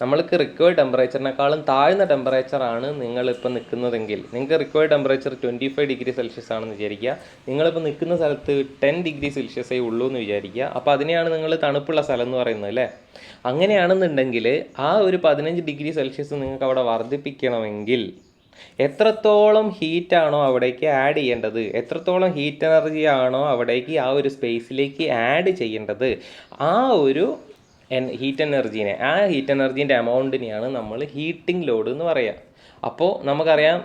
നമ്മൾക്ക് റിക്വയർഡ് ടെമ്പറേച്ചറിനേക്കാളും താഴ്ന്ന ടെമ്പറേച്ചറാണ് നിങ്ങളിപ്പോൾ നിൽക്കുന്നതെങ്കിൽ, നിങ്ങൾക്ക് റിക്വയർഡ് ടെമ്പറേച്ചർ 25 ഡിഗ്രി സെൽഷ്യസ് ആണെന്ന് വിചാരിക്കുക. നിങ്ങളിപ്പോൾ നിൽക്കുന്ന സ്ഥലത്ത് 10 ഡിഗ്രി സെൽഷ്യസേ ഉള്ളൂ എന്ന് വിചാരിക്കുക. അപ്പോൾ അതിനെയാണ് നിങ്ങൾ തണുപ്പുള്ള സ്ഥലം എന്ന് പറയുന്നത് അല്ലേ. അങ്ങനെയാണെന്നുണ്ടെങ്കിൽ ആ ഒരു 15 ഡിഗ്രി സെൽഷ്യസ് നിങ്ങൾക്ക് അവിടെ വർദ്ധിപ്പിക്കണമെങ്കിൽ എത്രത്തോളം ഹീറ്റാണോ അവിടേക്ക് ആഡ് ചെയ്യേണ്ടത്, എത്രത്തോളം ഹീറ്റ് എനർജി ആണോ അവിടേക്ക് ആ ഒരു സ്പേസിലേക്ക് ആഡ് ചെയ്യേണ്ടത്, ആ ഒരു ഹീറ്റ് എനർജീൻ്റെ എമൗണ്ടിനെയാണ് നമ്മൾ ഹീറ്റിംഗ് ലോഡ് എന്ന് പറയുക. അപ്പോൾ നമുക്കറിയാം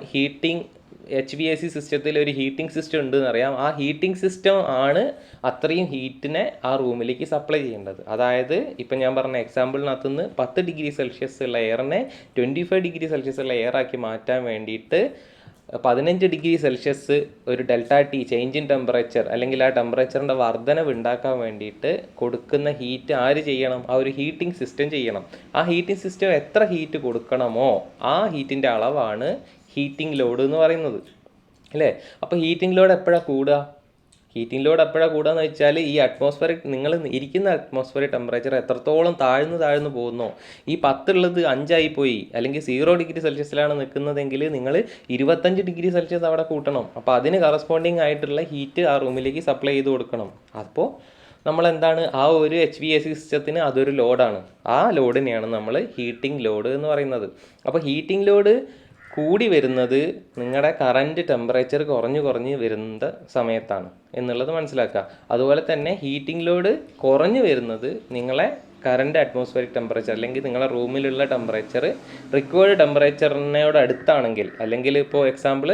HVAC സിസ്റ്റത്തിൽ ഒരു ഹീറ്റിംഗ് സിസ്റ്റം ഉണ്ട് എന്നറിയാം. ആ ഹീറ്റിംഗ് സിസ്റ്റം ആണ് അത്രയും ഹീറ്റിനെ ആ റൂമിലേക്ക് സപ്ലൈ ചെയ്യേണ്ടത്. അതായത് ഇപ്പം ഞാൻ പറഞ്ഞ എക്സാമ്പിളിനകത്ത് നിന്ന് 10 ഡിഗ്രി സെൽഷ്യസ് ഉള്ള എയറിനെ 25 ഡിഗ്രി സെൽഷ്യസ് ഉള്ള എയറാക്കി മാറ്റാൻ വേണ്ടിയിട്ട് 15 ഡിഗ്രി സെൽഷ്യസ് ഒരു ΔT ചേഞ്ച് ഇൻ ടെമ്പറേച്ചർ അല്ലെങ്കിൽ ആ ടെമ്പറേച്ചറിൻ്റെ വർധനവ് ഉണ്ടാക്കാൻ വേണ്ടിയിട്ട് കൊടുക്കുന്ന ഹീറ്റ് ആര് ചെയ്യണം, ആ ഒരു ഹീറ്റിംഗ് സിസ്റ്റം ചെയ്യണം. ആ ഹീറ്റിംഗ് സിസ്റ്റം എത്ര ഹീറ്റ് കൊടുക്കണമോ ആ ഹീറ്റിൻ്റെ അളവാണ് ഹീറ്റിംഗ് ലോഡ് എന്ന് പറയുന്നത്, അല്ലേ? അപ്പോൾ ഹീറ്റിംഗ് ലോഡ് എപ്പോഴാണ് കൂടുക? ഹീറ്റിംഗ് ലോഡ് എപ്പോഴാണ് കൂടുക എന്ന് വെച്ചാൽ ഈ അറ്റ്മോസ്ഫിയറിക്, നിങ്ങൾ ഇരിക്കുന്ന അറ്റ്മോസ്ഫിയറിക് ടെമ്പറേച്ചർ എത്രത്തോളം താഴ്ന്നു പോകുന്നോ, ഈ 10 ഉള്ളത് 5 പോയി, അല്ലെങ്കിൽ 0 ഡിഗ്രി സെൽഷ്യസിലാണ് നിൽക്കുന്നതെങ്കിൽ നിങ്ങൾ 25 ഡിഗ്രി സെൽഷ്യസ് അവിടെ കൂട്ടണം. അപ്പോൾ അതിന് കറസ്പോണ്ടിങ് ആയിട്ടുള്ള ഹീറ്റ് ആ റൂമിലേക്ക് സപ്ലൈ ചെയ്ത് കൊടുക്കണം. അപ്പോൾ നമ്മളെന്താണ്, ആ ഒരു HVAC സിസ്റ്റത്തിന് അതൊരു ലോഡാണ്. ആ ലോഡിനെയാണ് നമ്മൾ ഹീറ്റിംഗ് ലോഡ് എന്ന് പറയുന്നത്. അപ്പോൾ ഹീറ്റിംഗ് ലോഡ് കൂടി വരുന്നത് നിങ്ങളുടെ കറൻറ്റ് ടെമ്പറേച്ചർ കുറഞ്ഞ് വരുന്ന സമയത്താണ് എന്നുള്ളത് മനസ്സിലാക്കുക. അതുപോലെ തന്നെ ഹീറ്റിംഗ് ലോഡ് കുറഞ്ഞു വരുന്നത് നിങ്ങളെ കറൻറ്റ് അറ്റ്മോസ്ഫിയറിക് ടെമ്പറേച്ചർ, അല്ലെങ്കിൽ നിങ്ങളുടെ റൂമിലുള്ള ടെമ്പറേച്ചർ റിക്വയർഡ് ടെമ്പറേച്ചറിനോട് അടുത്താണെങ്കിൽ, അല്ലെങ്കിൽ ഇപ്പോൾ എക്സാമ്പിൾ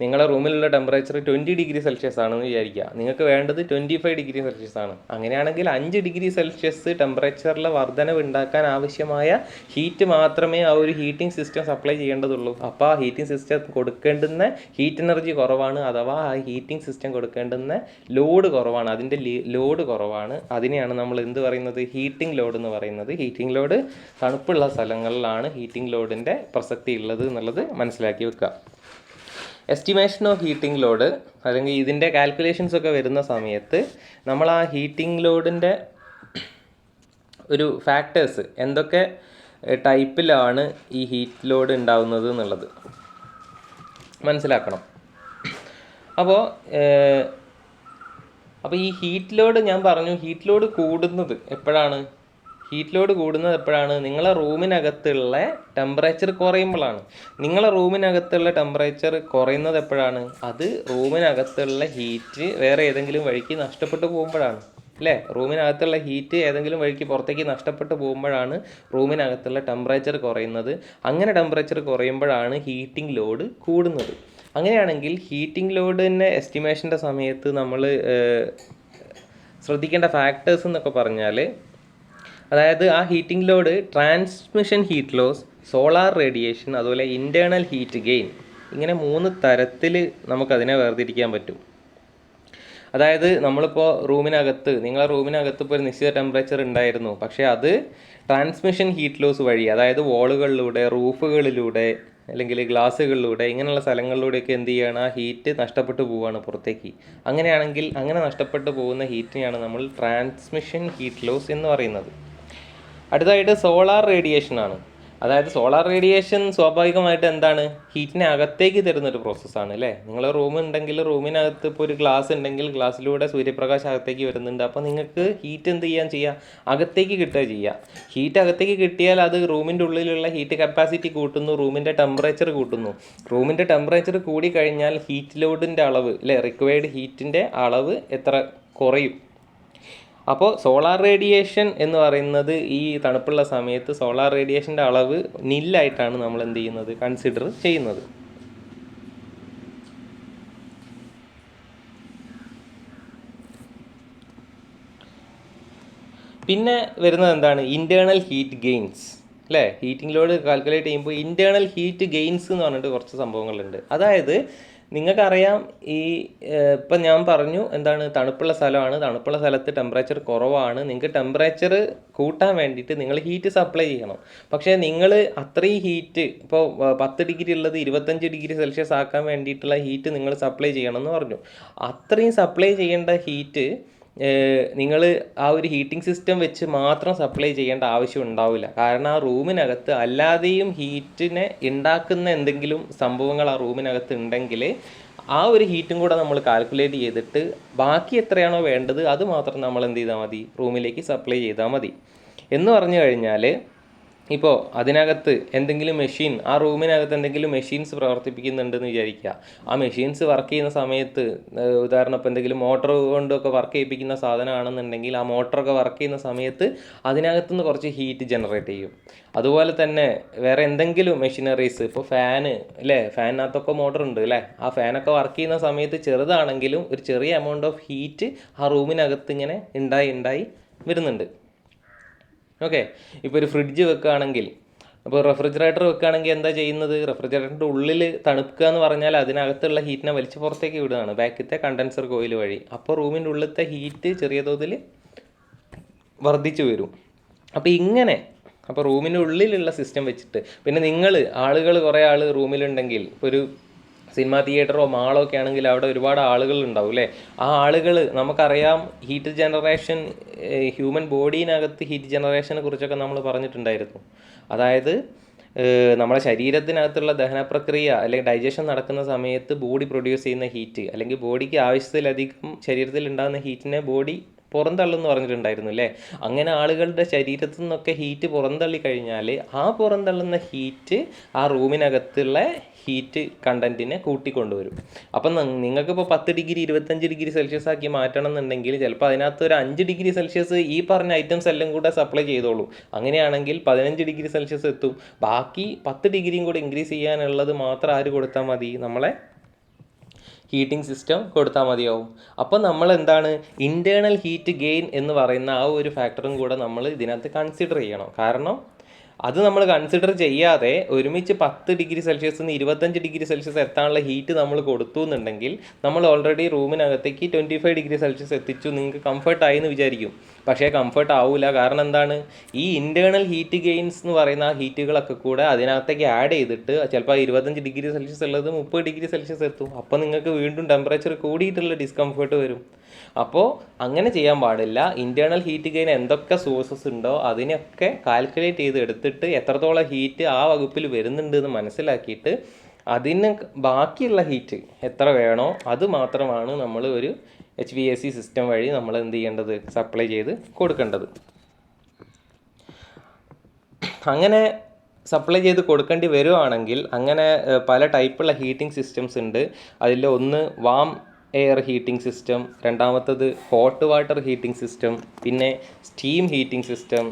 നിങ്ങളുടെ റൂമിലുള്ള ടെമ്പറേച്ചർ 20 ഡിഗ്രി സെൽഷ്യസ് ആണെന്ന് വിചാരിക്കുക, നിങ്ങൾക്ക് വേണ്ടത് 25 ഡിഗ്രി സെൽഷ്യസ് ആണ്. അങ്ങനെയാണെങ്കിൽ 5 ഡിഗ്രി സെൽഷ്യസ് ടെമ്പറേച്ചറിൽ വർധനവ് ഉണ്ടാക്കാൻ ആവശ്യമായ ഹീറ്റ് മാത്രമേ ആ ഒരു ഹീറ്റിംഗ് സിസ്റ്റം സപ്ലൈ ചെയ്യേണ്ടതുള്ളൂ. അപ്പോൾ ആ ഹീറ്റിംഗ് സിസ്റ്റം കൊടുക്കേണ്ടുന്ന ഹീറ്റ് എനർജി കുറവാണ്, അഥവാ ആ ഹീറ്റിംഗ് സിസ്റ്റം കൊടുക്കേണ്ടുന്ന ലോഡ് കുറവാണ്, അതിൻ്റെ ലോഡ് കുറവാണ്. അതിനെയാണ് നമ്മൾ എന്ത് പറയുന്നത്? ഹീറ്റിംഗ് ലോഡ് എന്ന് പറയുന്നത്. ഹീറ്റിംഗ് ലോഡ് തണുപ്പുള്ള സ്ഥലങ്ങളിലാണ് ഹീറ്റിംഗ് ലോഡിൻ്റെ പ്രസക്തി ഉള്ളത് എന്നുള്ളത് മനസ്സിലാക്കി വെക്കുക. എസ്റ്റിമേഷൻ ഓഫ് ഹീറ്റിംഗ് ലോഡ്, അല്ലെങ്കിൽ ഇതിൻ്റെ കാൽക്കുലേഷൻസ് ഒക്കെ വരുന്ന സമയത്ത് നമ്മൾ ആ ഹീറ്റിംഗ് ലോഡിൻ്റെ ഒരു ഫാക്ടേഴ്സ്, എന്തൊക്കെ ടൈപ്പിലാണ് ഈ ഹീറ്റ് ലോഡ് ഉണ്ടാവുന്നത് എന്നുള്ളത് മനസ്സിലാക്കണം. അപ്പോൾ ഈ ഹീറ്റ് ലോഡ് ഞാൻ പറഞ്ഞു, ഹീറ്റ് ലോഡ് കൂടുന്നത് എപ്പോഴാണ്? ഹീറ്റ് ലോഡ് കൂടുന്നത് എപ്പോഴാണ്? നിങ്ങളെ റൂമിനകത്തുള്ള ടെമ്പറേച്ചർ കുറയുമ്പോഴാണ്. നിങ്ങളെ റൂമിനകത്തുള്ള ടെമ്പറേച്ചർ കുറയുന്നത് എപ്പോഴാണ്? അത് റൂമിനകത്തുള്ള ഹീറ്റ് വേറെ ഏതെങ്കിലും വഴിക്ക് നഷ്ടപ്പെട്ടു പോകുമ്പോഴാണ്, അല്ലേ? റൂമിനകത്തുള്ള ഹീറ്റ് ഏതെങ്കിലും വഴിക്ക് പുറത്തേക്ക് നഷ്ടപ്പെട്ടു പോകുമ്പോഴാണ് റൂമിനകത്തുള്ള ടെമ്പറേച്ചർ കുറയുന്നത്. അങ്ങനെ ടെമ്പറേച്ചർ കുറയുമ്പോഴാണ് ഹീറ്റിംഗ് ലോഡ് കൂടുന്നത്. അങ്ങനെയാണെങ്കിൽ ഹീറ്റിംഗ് ലോഡിൻ്റെ എസ്റ്റിമേഷൻ്റെ സമയത്ത് നമ്മൾ ശ്രദ്ധിക്കേണ്ട ഫാക്ടേഴ്സ് എന്നൊക്കെ പറഞ്ഞാൽ, അതായത് ആ heating load transmission heat loss, solar radiation, അതുപോലെ ഇൻറ്റേർണൽ ഹീറ്റ് ഗെയിൻ, ഇങ്ങനെ 3 തരത്തിൽ നമുക്കതിനെ വേർതിരിക്കാൻ പറ്റും. അതായത് നമ്മളിപ്പോൾ റൂമിനകത്ത്, നിങ്ങളെ റൂമിനകത്ത് ഇപ്പോൾ ഒരു നിശ്ചിത ടെമ്പറേച്ചർ ഉണ്ടായിരുന്നു, പക്ഷേ അത് ട്രാൻസ്മിഷൻ ഹീറ്റ് ലോസ് വഴി, അതായത് വാളുകളിലൂടെ, റൂഫുകളിലൂടെ, അല്ലെങ്കിൽ ഗ്ലാസ്സുകളിലൂടെ, ഇങ്ങനെയുള്ള സ്ഥലങ്ങളിലൂടെയൊക്കെ എന്ത് ചെയ്യുകയാണ്? ആ ഹീറ്റ് നഷ്ടപ്പെട്ടു പോവുകയാണ് പുറത്തേക്ക്. അങ്ങനെയാണെങ്കിൽ അങ്ങനെ നഷ്ടപ്പെട്ടു പോകുന്ന ഹീറ്റിനെയാണ് നമ്മൾ ട്രാൻസ്മിഷൻ ഹീറ്റ് ലോസ് എന്ന് പറയുന്നത്. അടുത്തതായിട്ട് സോളാർ റേഡിയേഷൻ ആണ്. അതായത് സോളാർ റേഡിയേഷൻ സ്വാഭാവികമായിട്ട് എന്താണ്? ഹീറ്റിനെ അകത്തേക്ക് തരുന്നൊരു പ്രോസസ്സാണ്, അല്ലേ? നിങ്ങൾ റൂമുണ്ടെങ്കിൽ റൂമിനകത്ത് ഇപ്പോൾ ഒരു ഗ്ലാസ് ഉണ്ടെങ്കിൽ ഗ്ലാസ്സിലൂടെ സൂര്യപ്രകാശം അകത്തേക്ക് വരുന്നുണ്ട്. അപ്പോൾ നിങ്ങൾക്ക് ഹീറ്റ് എന്ത് ചെയ്യുക? അകത്തേക്ക് കിട്ടുക ചെയ്യുക. ഹീറ്റ് അകത്തേക്ക് കിട്ടിയാൽ അത് റൂമിൻ്റെ ഉള്ളിലുള്ള ഹീറ്റ് കപ്പാസിറ്റി കൂട്ടുന്നു, റൂമിൻ്റെ ടെമ്പറേച്ചർ കൂട്ടുന്നു. റൂമിൻ്റെ ടെമ്പറേച്ചർ കൂടിക്കഴിഞ്ഞാൽ ഹീറ്റ് ലോഡിൻ്റെ അളവ്, അല്ലേ, റിക്വയർഡ് ഹീറ്റിൻ്റെ അളവ് എത്ര കുറയും. അപ്പോൾ സോളാർ റേഡിയേഷൻ എന്ന് പറയുന്നത്, ഈ തണുപ്പുള്ള സമയത്ത് സോളാർ റേഡിയേഷൻ്റെ അളവ് നില്ലായിട്ടാണ് നമ്മൾ എന്ത് ചെയ്യുന്നത്? കൺസിഡർ ചെയ്യുന്നത്. പിന്നെ വരുന്നത് എന്താണ്? ഇൻറ്റേർണൽ ഹീറ്റ് ഗെയിൻസ്, അല്ലേ? ഹീറ്റിംഗ് ലോഡ് കാൽക്കുലേറ്റ് ചെയ്യുമ്പോൾ ഇൻറ്റേർണൽ ഹീറ്റ് ഗെയിൻസ് എന്ന് പറഞ്ഞിട്ട് കുറച്ച് സംഭവങ്ങളുണ്ട്. അതായത് നിങ്ങൾക്കറിയാം, ഇപ്പം ഞാൻ പറഞ്ഞു എന്താണ്? തണുപ്പുള്ള സ്ഥലമാണ്, തണുപ്പുള്ള സ്ഥലത്ത് ടെമ്പറേച്ചർ കുറവാണ്. നിങ്ങൾക്ക് ടെമ്പറേച്ചർ കൂട്ടാൻ വേണ്ടിയിട്ട് നിങ്ങൾ ഹീറ്റ് സപ്ലൈ ചെയ്യണം. പക്ഷേ നിങ്ങൾ അത്രയും ഹീറ്റ്, ഇപ്പോൾ 10 ഡിഗ്രി ഉള്ളത് 25 ഡിഗ്രി സെൽഷ്യസ് ആക്കാൻ വേണ്ടിയിട്ടുള്ള ഹീറ്റ് നിങ്ങൾ സപ്ലൈ ചെയ്യണം എന്ന് പറഞ്ഞു. അത്രയും സപ്ലൈ ചെയ്യേണ്ട ഹീറ്റ് നിങ്ങൾ ആ ഒരു ഹീറ്റിംഗ് സിസ്റ്റം വെച്ച് മാത്രം സപ്ലൈ ചെയ്യേണ്ട ആവശ്യം ഉണ്ടാവില്ല. കാരണം ആ റൂമിനകത്ത് അല്ലാതെയും ഹീറ്റിനെ ഉണ്ടാക്കുന്ന എന്തെങ്കിലും സംഭവങ്ങൾ ആ റൂമിനകത്ത് ഉണ്ടെങ്കിൽ ആ ഒരു ഹീറ്റും കൂടെ നമ്മൾ കാൽക്കുലേറ്റ് ചെയ്തിട്ട് ബാക്കി എത്രയാണോ വേണ്ടത് അത് മാത്രം നമ്മൾ എന്ത് ചെയ്താൽ മതി? റൂമിലേക്ക് സപ്ലൈ ചെയ്താൽ മതി. എന്ന് പറഞ്ഞു കഴിഞ്ഞാൽ, ഇപ്പോൾ അതിനകത്ത് എന്തെങ്കിലും മെഷീൻ, ആ റൂമിനകത്ത് എന്തെങ്കിലും മെഷീൻസ് പ്രവർത്തിപ്പിക്കുന്നുണ്ടെന്ന് വിചാരിക്കുക. ആ മെഷീൻസ് വർക്ക് ചെയ്യുന്ന സമയത്ത്, ഉദാഹരണം ഇപ്പോൾ എന്തെങ്കിലും മോട്ടോർ കൊണ്ടൊക്കെ വർക്ക് ചെയ്യിപ്പിക്കുന്ന സാധനമാണെന്നുണ്ടെങ്കിൽ ആ മോട്ടറൊക്കെ വർക്ക് ചെയ്യുന്ന സമയത്ത് അതിനകത്തുനിന്ന് കുറച്ച് ഹീറ്റ് ജനറേറ്റ് ചെയ്യും. അതുപോലെ തന്നെ വേറെ എന്തെങ്കിലും മെഷീനറീസ്, ഇപ്പോൾ ഫാന്, അല്ലേ, ഫാനിനകത്തൊക്കെ മോട്ടർ ഉണ്ട്, അല്ലേ? ആ ഫാനൊക്കെ വർക്ക് ചെയ്യുന്ന സമയത്ത് ചെറുതാണെങ്കിലും ഒരു ചെറിയ എമൗണ്ട് ഓഫ് ഹീറ്റ് ആ റൂമിനകത്ത് ഇങ്ങനെ ഉണ്ടായി വരുന്നുണ്ട്. ഓക്കെ. ഇപ്പോൾ ഒരു ഫ്രിഡ്ജ് വെക്കുകയാണെങ്കിൽ, അപ്പോൾ റെഫ്രിജറേറ്റർ വെക്കുകയാണെങ്കിൽ എന്താ ചെയ്യുന്നത്? റെഫ്രിജറേറ്ററിൻ്റെ ഉള്ളിൽ തണുക്കുക എന്ന് പറഞ്ഞാൽ അതിനകത്തുള്ള ഹീറ്റിനെ വലിച്ച് പുറത്തേക്ക് വിടുകയാണ് ബാക്കിലത്തെ കണ്ടൻസർ കോയിൽ വഴി. അപ്പോൾ റൂമിൻ്റെ ഉള്ളിലത്തെ ഹീറ്റ് ചെറിയ തോതിൽ വർദ്ധിച്ചു വരും. അപ്പോൾ ഇങ്ങനെ അപ്പോൾ റൂമിൻ്റെ ഉള്ളിലുള്ള സിസ്റ്റം വെച്ചിട്ട്, പിന്നെ ആളുകൾ കുറേ ആൾ റൂമിലുണ്ടെങ്കിൽ, ഇപ്പോൾ ഒരു സിനിമ തിയേറ്ററോ മാളോ ഒക്കെ ആണെങ്കിൽ അവിടെ ഒരുപാട് ആളുകൾ ഉണ്ടാവും അല്ലേ. ആ ആളുകൾ, നമുക്കറിയാം ഹീറ്റ് ജനറേഷൻ, ഹ്യൂമൻ ബോഡീനകത്ത് ഹീറ്റ് ജനറേഷനെ കുറിച്ചൊക്കെ നമ്മൾ പറഞ്ഞിട്ടുണ്ടായിരുന്നു. അതായത് നമ്മുടെ ശരീരത്തിനകത്തുള്ള ദഹന പ്രക്രിയ അല്ലെങ്കിൽ ഡൈജഷൻ നടക്കുന്ന സമയത്ത് ബോഡി പ്രൊഡ്യൂസ് ചെയ്യുന്ന ഹീറ്റ്, അല്ലെങ്കിൽ ബോഡിക്ക് ആവശ്യത്തിലധികം ശരീരത്തിൽ ഉണ്ടാകുന്ന ഹീറ്റിനെ ബോഡി പുറന്തള്ളെന്ന് പറഞ്ഞിട്ടുണ്ടായിരുന്നു അല്ലേ. അങ്ങനെ ആളുകളുടെ ശരീരത്തിൽ നിന്നൊക്കെ ഹീറ്റ് പുറന്തള്ളി കഴിഞ്ഞാൽ ആ പുറന്തള്ളുന്ന ഹീറ്റ് ആ റൂമിനകത്തുള്ള ഹീറ്റ് കണ്ടൻറ്റിനെ കൂട്ടിക്കൊണ്ടുവരും. അപ്പം നിങ്ങൾക്കിപ്പോൾ 10 ഡിഗ്രി 25 ഡിഗ്രി സെൽഷ്യസ് ആക്കി മാറ്റണം എന്നുണ്ടെങ്കിൽ ചിലപ്പോൾ അതിനകത്ത് ഒരു 5 ഡിഗ്രി സെൽഷ്യസ് ഈ പറഞ്ഞ ഐറ്റംസ് എല്ലാം കൂടെ സപ്ലൈ ചെയ്തോളൂ. അങ്ങനെയാണെങ്കിൽ 15 ഡിഗ്രി സെൽഷ്യസ് എത്തും. ബാക്കി 10 ഡിഗ്രിയും കൂടെ ഇൻക്രീസ് ചെയ്യാനുള്ളത് മാത്രം ആര് കൊടുത്താൽ മതി? നമ്മളെ ഹീറ്റിംഗ് സിസ്റ്റം കൊടുത്താൽ മതിയാവും. അപ്പോൾ നമ്മൾ എന്താണ്, ഇൻറ്റേർണൽ ഹീറ്റ് ഗെയിൻ എന്ന് പറയുന്ന ആ ഒരു ഫാക്ടറും കൂടെ നമ്മൾ ഇതിനകത്ത് കൺസിഡർ ചെയ്യണം. കാരണം അത് നമ്മൾ കൺസിഡർ ചെയ്യാതെ ഒരുമിച്ച് 10 ഡിഗ്രി സെൽഷ്യസിൽ നിന്ന് 25 ഡിഗ്രി സെൽഷ്യസ് എത്താനുള്ള ഹീറ്റ് നമ്മൾ കൊടുത്തു എന്നുണ്ടെങ്കിൽ നമ്മൾ ഓൾറെഡി റൂമിനകത്തേക്ക് 25 ഡിഗ്രി സെൽഷ്യസ് എത്തിച്ചു, നിങ്ങൾക്ക് കംഫർട്ടായി എന്ന് വിചാരിക്കും. പക്ഷേ കംഫർട്ട് ആവില്ല. കാരണം എന്താണ്, ഈ ഇൻറ്റേർണൽ ഹീറ്റ് ഗെയിൻസ് എന്ന് പറയുന്ന ആ ഹീറ്റുകളൊക്കെ കൂടെ അതിനകത്തേക്ക് ആഡ് ചെയ്തിട്ട് ചിലപ്പോൾ 25 ഡിഗ്രി സെൽഷ്യസ് ഉള്ളത് 30 ഡിഗ്രി സെൽഷ്യസ് എത്തും. അപ്പോൾ നിങ്ങൾക്ക് വീണ്ടും ടെമ്പറേച്ചർ കൂടിയിട്ടുള്ള ഡിസ്കംഫർട്ട് വരും. അപ്പോൾ അങ്ങനെ ചെയ്യാൻ പാടില്ല. ഇൻറ്റേർണൽ ഹീറ്റ് ഗെയിൻ എന്തൊക്കെ സോഴ്സസ് ഉണ്ടോ അതിനൊക്കെ കാൽക്കുലേറ്റ് ചെയ്ത് എടുത്തിട്ട് എത്രത്തോളം ഹീറ്റ് ആ വകുപ്പിൽ വരുന്നുണ്ട് എന്ന് മനസ്സിലാക്കിയിട്ട് അതിന് ബാക്കിയുള്ള ഹീറ്റ് എത്ര വേണോ അത് മാത്രമാണ് നമ്മൾ ഒരു HVAC സിസ്റ്റം വഴി നമ്മൾ എന്ത് ചെയ്യേണ്ടത്, സപ്ലൈ ചെയ്ത് കൊടുക്കേണ്ടത്. അങ്ങനെ സപ്ലൈ ചെയ്ത് കൊടുക്കേണ്ടി വരുവാണെങ്കിൽ അങ്ങനെ പല ടൈപ്പുള്ള ഹീറ്റിംഗ് സിസ്റ്റംസ് ഉണ്ട്. അതിൽ ഒന്ന് വാം എയർ ഹീറ്റിംഗ് സിസ്റ്റം, രണ്ടാമത്തത് ഹോട്ട് വാട്ടർ ഹീറ്റിംഗ് സിസ്റ്റം, പിന്നെ സ്റ്റീം ഹീറ്റിംഗ് സിസ്റ്റം,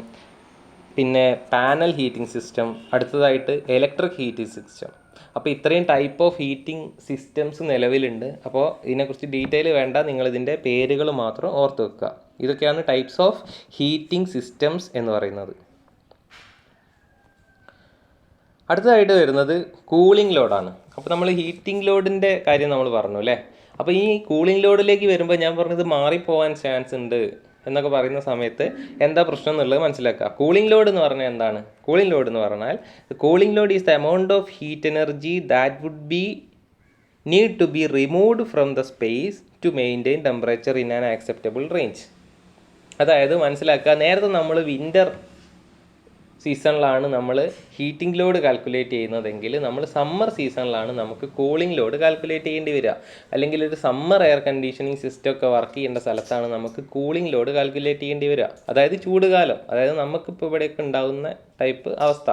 പിന്നെ പാനൽ ഹീറ്റിംഗ് സിസ്റ്റം, അടുത്തതായിട്ട് ഇലക്ട്രിക് ഹീറ്റിംഗ് സിസ്റ്റം. അപ്പോൾ ഇത്രയും ടൈപ്പ് ഓഫ് ഹീറ്റിംഗ് സിസ്റ്റംസ് നിലവിലുണ്ട്. അപ്പോൾ ഇതിനെക്കുറിച്ച് ഡീറ്റെയിൽ വേണ്ട, നിങ്ങളിതിൻ്റെ പേരുകൾ മാത്രം ഓർത്ത് വെക്കുക. ഇതൊക്കെയാണ് ടൈപ്സ് ഓഫ് ഹീറ്റിംഗ് സിസ്റ്റംസ് എന്ന് പറയുന്നത്. അടുത്തതായിട്ട് വരുന്നത് കൂളിംഗ് ലോഡാണ്. അപ്പോൾ നമ്മൾ ഹീറ്റിംഗ് ലോഡിൻ്റെ കാര്യം നമ്മൾ പറഞ്ഞു അല്ലേ. അപ്പോൾ ഈ കൂളിംഗ് ലോഡിലേക്ക് വരുമ്പോൾ ഞാൻ പറഞ്ഞത് മാറിപ്പോകാൻ ചാൻസ് ഉണ്ട് എന്നൊക്കെ പറയുന്ന സമയത്ത് എന്താ പ്രശ്നം എന്നുള്ളത് മനസ്സിലാക്കുക. കൂളിംഗ് ലോഡ് എന്ന് പറഞ്ഞാൽ എന്താണ്? കൂളിംഗ് ലോഡ് എന്ന് പറഞ്ഞാൽ cooling load is the amount of heat energy that would be need to be removed from the space to maintain temperature in an acceptable range. അതായത് മനസ്സിലാക്കുക, നേരത്തെ നമ്മൾ വിൻ്റർ സീസണിലാണ് നമ്മൾ ഹീറ്റിംഗ് ലോഡ് കാൽക്കുലേറ്റ് ചെയ്യുന്നതെങ്കിൽ നമ്മൾ summer സീസണിലാണ് നമുക്ക് കൂളിംഗ് ലോഡ് കാൽക്കുലേറ്റ് ചെയ്യേണ്ടി വരിക. അല്ലെങ്കിൽ ഒരു സമ്മർ എയർ കണ്ടീഷനിങ് സിസ്റ്റം ഒക്കെ വർക്ക് ചെയ്യേണ്ട സ്ഥലത്താണ് നമുക്ക് കൂളിംഗ് ലോഡ് കാൽക്കുലേറ്റ് ചെയ്യേണ്ടി വരിക. അതായത് ചൂടുകാലം, അതായത് നമുക്കിപ്പോൾ ഇവിടെയൊക്കെ ഉണ്ടാകുന്ന ടൈപ്പ് അവസ്ഥ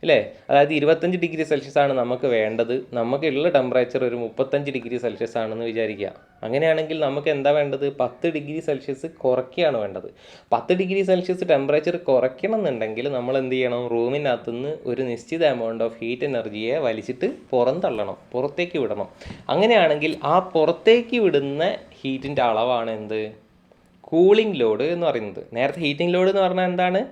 അല്ലേ. അതായത് 25 ഡിഗ്രി സെൽഷ്യസ് ആണ് നമുക്ക് വേണ്ടത്, നമുക്കുള്ള ടെമ്പറേച്ചർ ഒരു 35 ഡിഗ്രി സെൽഷ്യസ് ആണെന്ന് വിചാരിക്കുക. അങ്ങനെയാണെങ്കിൽ നമുക്ക് എന്താ വേണ്ടത്? 10 ഡിഗ്രി സെൽഷ്യസ് കുറയ്ക്കുകയാണ് വേണ്ടത്. 10 ഡിഗ്രി സെൽഷ്യസ് ടെമ്പറേച്ചർ കുറയ്ക്കണം എന്നുണ്ടെങ്കിൽ നമ്മൾ എന്ത് ചെയ്യണം? റൂമിനകത്തുനിന്ന് ഒരു നിശ്ചിത എമൗണ്ട് ഓഫ് ഹീറ്റ് എനർജിയെ വലിച്ചിട്ട് പുറന്തള്ളണം, പുറത്തേക്ക് വിടണം. അങ്ങനെയാണെങ്കിൽ ആ പുറത്തേക്ക് വിടുന്ന ഹീറ്റിൻ്റെ അളവാണ് എന്ത്? കൂളിംഗ് ലോഡ് എന്ന് പറയുന്നത്. നേരത്തെ ഹീറ്റിംഗ് ലോഡ് എന്ന് പറഞ്ഞാൽ എന്താണ്?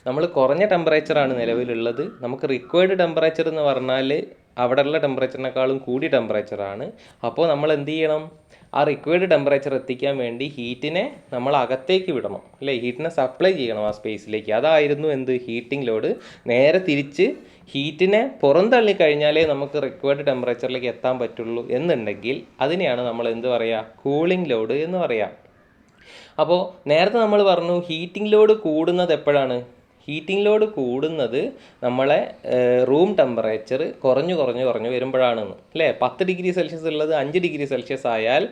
നമ്മൾ കുറഞ്ഞ ടെമ്പറേച്ചറാണ് നിലവിലുള്ളത്, നമുക്ക് റിക്വയർഡ് ടെമ്പറേച്ചർ എന്ന് പറഞ്ഞാൽ അവിടെയുള്ള ടെമ്പറേച്ചറിനേക്കാളും കൂടിയ ടെമ്പറേച്ചറാണ്. അപ്പോൾ നമ്മൾ എന്ത് ചെയ്യണം? ആ റിക്വയർഡ് ടെമ്പറേച്ചർ എത്തിക്കാൻ വേണ്ടി ഹീറ്റിനെ നമ്മൾ അകത്തേക്ക് വിടണം അല്ലേ, ഹീറ്റിനെ സപ്ലൈ ചെയ്യണം ആ സ്പേസിലേക്ക്. അതായിരുന്നു എന്ത്? Heating load. നേരെ തിരിച്ച് ഹീറ്റിനെ പുറന്തള്ളി കഴിഞ്ഞാലേ നമുക്ക് റിക്വയർഡ് ടെമ്പറേച്ചറിലേക്ക് എത്താൻ പറ്റുള്ളൂ എന്നുണ്ടെങ്കിൽ അതിനെയാണ് നമ്മൾ എന്ത് പറയുക? കൂളിംഗ് ലോഡ് എന്ന് പറയാം. അപ്പോൾ നേരത്തെ നമ്മൾ പറഞ്ഞു ഹീറ്റിംഗ് ലോഡ് കൂടുന്നത് എപ്പോഴാണ്? ഹീറ്റിംഗ് ലോഡ് കൂടുന്നത് നമ്മളെ റൂം ടെമ്പറേച്ചർ കുറഞ്ഞു വരുമ്പോഴാണെന്ന് അല്ലേ. 10 ഡിഗ്രി സെൽഷ്യസ് ഉള്ളത് 5 ഡിഗ്രി സെൽഷ്യസ് ആയാൽ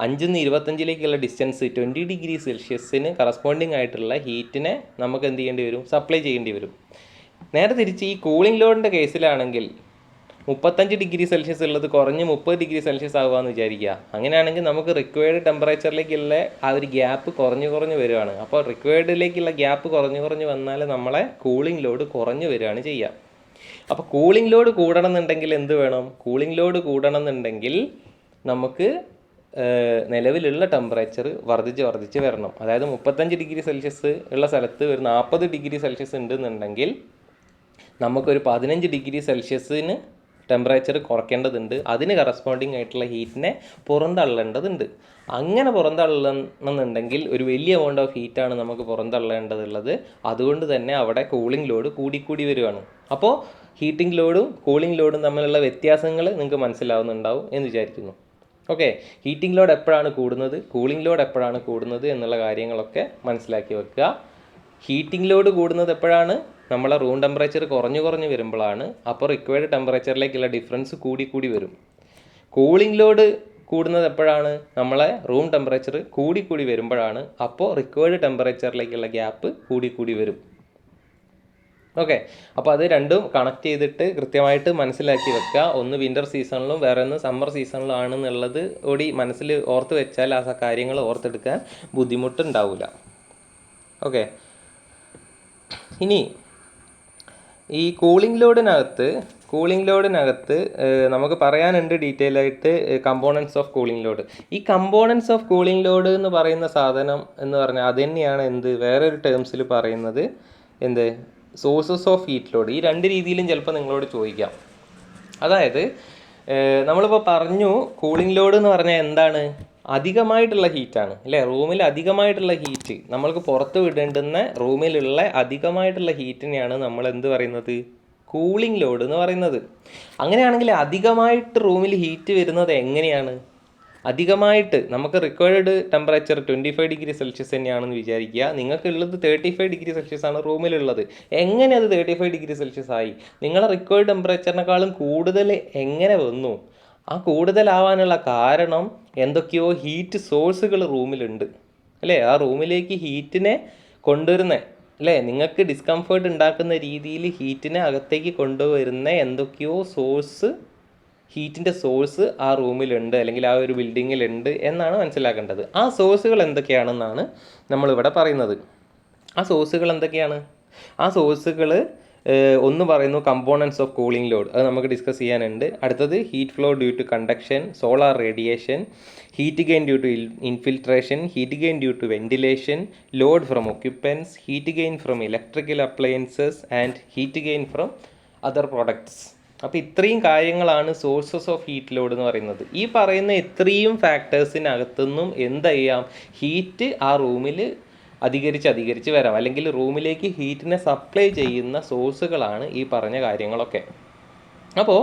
5 നിന്ന് 25ലേക്കുള്ള ഡിസ്റ്റൻസ് 20 ഡിഗ്രി സെൽഷ്യസിന് കറസ്പോണ്ടിങ് ആയിട്ടുള്ള ഹീറ്റിനെ നമുക്ക് എന്ത് ചെയ്യേണ്ടി വരും? സപ്ലൈ ചെയ്യേണ്ടി വരും. നേരെ തിരിച്ച് ഈ കൂളിംഗ് ലോഡിൻ്റെ കേസിലാണെങ്കിൽ 35 ഡിഗ്രി സെൽഷ്യസ് ഉള്ളത് കുറഞ്ഞ് 30 ഡിഗ്രി സെൽഷ്യസ് ആകുകയെന്ന് വിചാരിക്കുക. അങ്ങനെയാണെങ്കിൽ നമുക്ക് റിക്വയർഡ് ടെമ്പറേച്ചറിലേക്കുള്ള ആ ഒരു ഗ്യാപ്പ് കുറഞ്ഞു വരികയാണ്. അപ്പോൾ റിക്വയർഡിലേക്കുള്ള ഗ്യാപ്പ് കുറഞ്ഞു വന്നാൽ നമ്മളെ കൂളിംഗ് ലോഡ് കുറഞ്ഞു വരികയാണ് ചെയ്യുക. അപ്പോൾ കൂളിംഗ് ലോഡ് കൂടണം എന്നുണ്ടെങ്കിൽ എന്ത് വേണം? കൂളിംഗ് ലോഡ് കൂടണം എന്നുണ്ടെങ്കിൽ നമുക്ക് നിലവിലുള്ള ടെമ്പറേച്ചർ വർദ്ധിച്ച് വരണം. അതായത് 35 ഡിഗ്രി സെൽഷ്യസ് ഉള്ള സ്ഥലത്ത് ഒരു 40 ഡിഗ്രി സെൽഷ്യസ് ഉണ്ടെന്നുണ്ടെങ്കിൽ നമുക്കൊരു 15 ഡിഗ്രി സെൽഷ്യസിന് ടെമ്പറേച്ചർ കുറയ്ക്കേണ്ടതുണ്ട്. അതിന് കറസ്പോണ്ടിങ് ആയിട്ടുള്ള ഹീറ്റിനെ പുറന്തള്ളേണ്ടതുണ്ട്. അങ്ങനെ പുറന്തള്ളണമെന്നുണ്ടെങ്കിൽ ഒരു വലിയ എമൗണ്ട് ഓഫ് ഹീറ്റാണ് നമുക്ക് പുറന്തള്ളേണ്ടതുള്ളത്. അതുകൊണ്ട് തന്നെ അവിടെ കൂളിംഗ് ലോഡ് കൂടിക്കൂടി വരികയാണ്. അപ്പോൾ ഹീറ്റിംഗ് ലോഡും കൂളിംഗ് ലോഡും തമ്മിലുള്ള വ്യത്യാസങ്ങൾ നിങ്ങൾക്ക് മനസ്സിലാവുന്നുണ്ടാവും എന്ന് വിചാരിക്കുന്നു. ഓക്കെ, ഹീറ്റിംഗ് ലോഡ് എപ്പോഴാണ് കൂടുന്നത്, കൂളിംഗ് ലോഡ് എപ്പോഴാണ് കൂടുന്നത് എന്നുള്ള കാര്യങ്ങളൊക്കെ മനസ്സിലാക്കി വെക്കുക. ഹീറ്റിംഗ് ലോഡ് കൂടുന്നത് എപ്പോഴാണ്? നമ്മളെ റൂം ടെമ്പറേച്ചർ കുറഞ്ഞു വരുമ്പോഴാണ്. അപ്പോൾ റിക്വയർഡ് ടെമ്പറേച്ചറിലേക്കുള്ള ഡിഫറൻസ് കൂടി വരും. കൂളിംഗ് ലോഡ് കൂടുന്നത് എപ്പോഴാണ്? നമ്മളെ റൂം ടെമ്പറേച്ചർ കൂടി വരുമ്പോഴാണ്. അപ്പോൾ റിക്വയർഡ് ടെമ്പറേച്ചറിലേക്കുള്ള ഗ്യാപ്പ് കൂടി വരും. ഓക്കെ, അപ്പോൾ അത് രണ്ടും കണക്ട് ചെയ്തിട്ട് കൃത്യമായിട്ട് മനസ്സിലാക്കി വെക്കുക. ഒന്ന് വിൻ്റർ സീസണിലും വേറെ ഒന്ന് സമ്മർ സീസണിലും ആണെന്നുള്ളത് കൂടി മനസ്സിൽ ഓർത്ത് വെച്ചാൽ ആ കാര്യങ്ങൾ ഓർത്തെടുക്കാൻ ബുദ്ധിമുട്ടുണ്ടാവില്ല. ഓക്കെ, ഇനി ഈ കൂളിംഗ് ലോഡിനകത്ത് നമുക്ക് പറയാനുണ്ട് ഡീറ്റെയിൽ ആയിട്ട് കമ്പോണൻസ് ഓഫ് കൂളിംഗ് ലോഡ്. ഈ കമ്പോണൻസ് ഓഫ് കൂളിംഗ് ലോഡ് എന്ന് പറയുന്ന സാധനം എന്ന് പറഞ്ഞാൽ അത് തന്നെയാണ് വേറൊരു ടേംസിൽ പറയുന്നത് സോഴ്സസ് ഓഫ് ഹീറ്റ് ലോഡ്. ഈ രണ്ട് രീതിയിലും ചിലപ്പോൾ നിങ്ങളോട് ചോദിക്കാം. അതായത് നമ്മളിപ്പോൾ പറഞ്ഞു കൂളിംഗ് ലോഡ് എന്ന് പറഞ്ഞാൽ എന്താണ്? അധികമായിട്ടുള്ള ഹീറ്റാണ് അല്ലേ? റൂമിൽ അധികമായിട്ടുള്ള ഹീറ്റ്, നമ്മൾക്ക് പുറത്ത് വിടേണ്ടുന്ന റൂമിലുള്ള അധികമായിട്ടുള്ള ഹീറ്റിനെയാണ് നമ്മൾ എന്ത് പറയുന്നത്? കൂളിംഗ് ലോഡ് എന്ന് പറയുന്നത്. അങ്ങനെയാണെങ്കിൽ അധികമായിട്ട് റൂമിൽ ഹീറ്റ് വരുന്നത് എങ്ങനെയാണ്? അധികമായിട്ട് നമുക്ക് റിക്വയർഡ് ടെമ്പറേച്ചർ 25 ഡിഗ്രി സെൽഷ്യസ് തന്നെയാണെന്ന് വിചാരിക്കുക. നിങ്ങൾക്കുള്ളത് 35 ഡിഗ്രി സെൽഷ്യസ് ആണ് റൂമിലുള്ളത്. എങ്ങനെ അത് 35 ഡിഗ്രി സെൽഷ്യസ് ആയി? നിങ്ങളെ റിക്വയർഡ് ടെമ്പറേച്ചറിനേക്കാളും കൂടുതൽ എങ്ങനെ വന്നു? ആ കൂടുതലാവാനുള്ള കാരണം എന്തൊക്കെയോ ഹീറ്റ് സോഴ്സുകൾ റൂമിലുണ്ട് അല്ലേ? ആ റൂമിലേക്ക് ഹീറ്റിനെ കൊണ്ടുവരുന്ന അല്ലേ, നിങ്ങൾക്ക് ഡിസ്കംഫേർട്ട് ഉണ്ടാക്കുന്ന രീതിയിൽ ഹീറ്റിനെ അകത്തേക്ക് കൊണ്ടുവരുന്ന എന്തൊക്കെയോ ഹീറ്റിൻ്റെ സോഴ്സ് ആ റൂമിലുണ്ട് അല്ലെങ്കിൽ ആ ഒരു ബിൽഡിങ്ങിലുണ്ട് എന്നാണ് മനസ്സിലാക്കേണ്ടത്. ആ സോഴ്സുകൾ എന്തൊക്കെയാണെന്നാണ് നമ്മളിവിടെ പറയുന്നത്. ആ സോഴ്സുകൾ എന്തൊക്കെയാണ്? ആ സോഴ്സുകൾ ഒന്ന് പറയുന്നു കമ്പോണൻസ് ഓഫ് കൂളിംഗ് ലോഡ്, അത് നമുക്ക് ഡിസ്കസ് ചെയ്യാനുണ്ട്. അടുത്തത് heat flow due to conduction, solar radiation, heat gain due to infiltration, heat gain due to ventilation, load from occupants, heat gain from electrical appliances and heat gain from other products. അപ്പോൾ ഇത്രയും കാര്യങ്ങളാണ് sources of heat load എന്ന് പറയുന്നത്. ഈ പറയുന്ന ഇത്രയും ഫാക്ടേഴ്സിനകത്തുനിന്നും എന്ത് ചെയ്യാം? ഹീറ്റ് ആ റൂമിൽ അധികരിച്ച് വരാം, അല്ലെങ്കിൽ റൂമിലേക്ക് ഹീറ്റിനെ സപ്ലൈ ചെയ്യുന്ന സോഴ്സുകളാണ് ഈ പറഞ്ഞ കാര്യങ്ങളൊക്കെ. അപ്പോൾ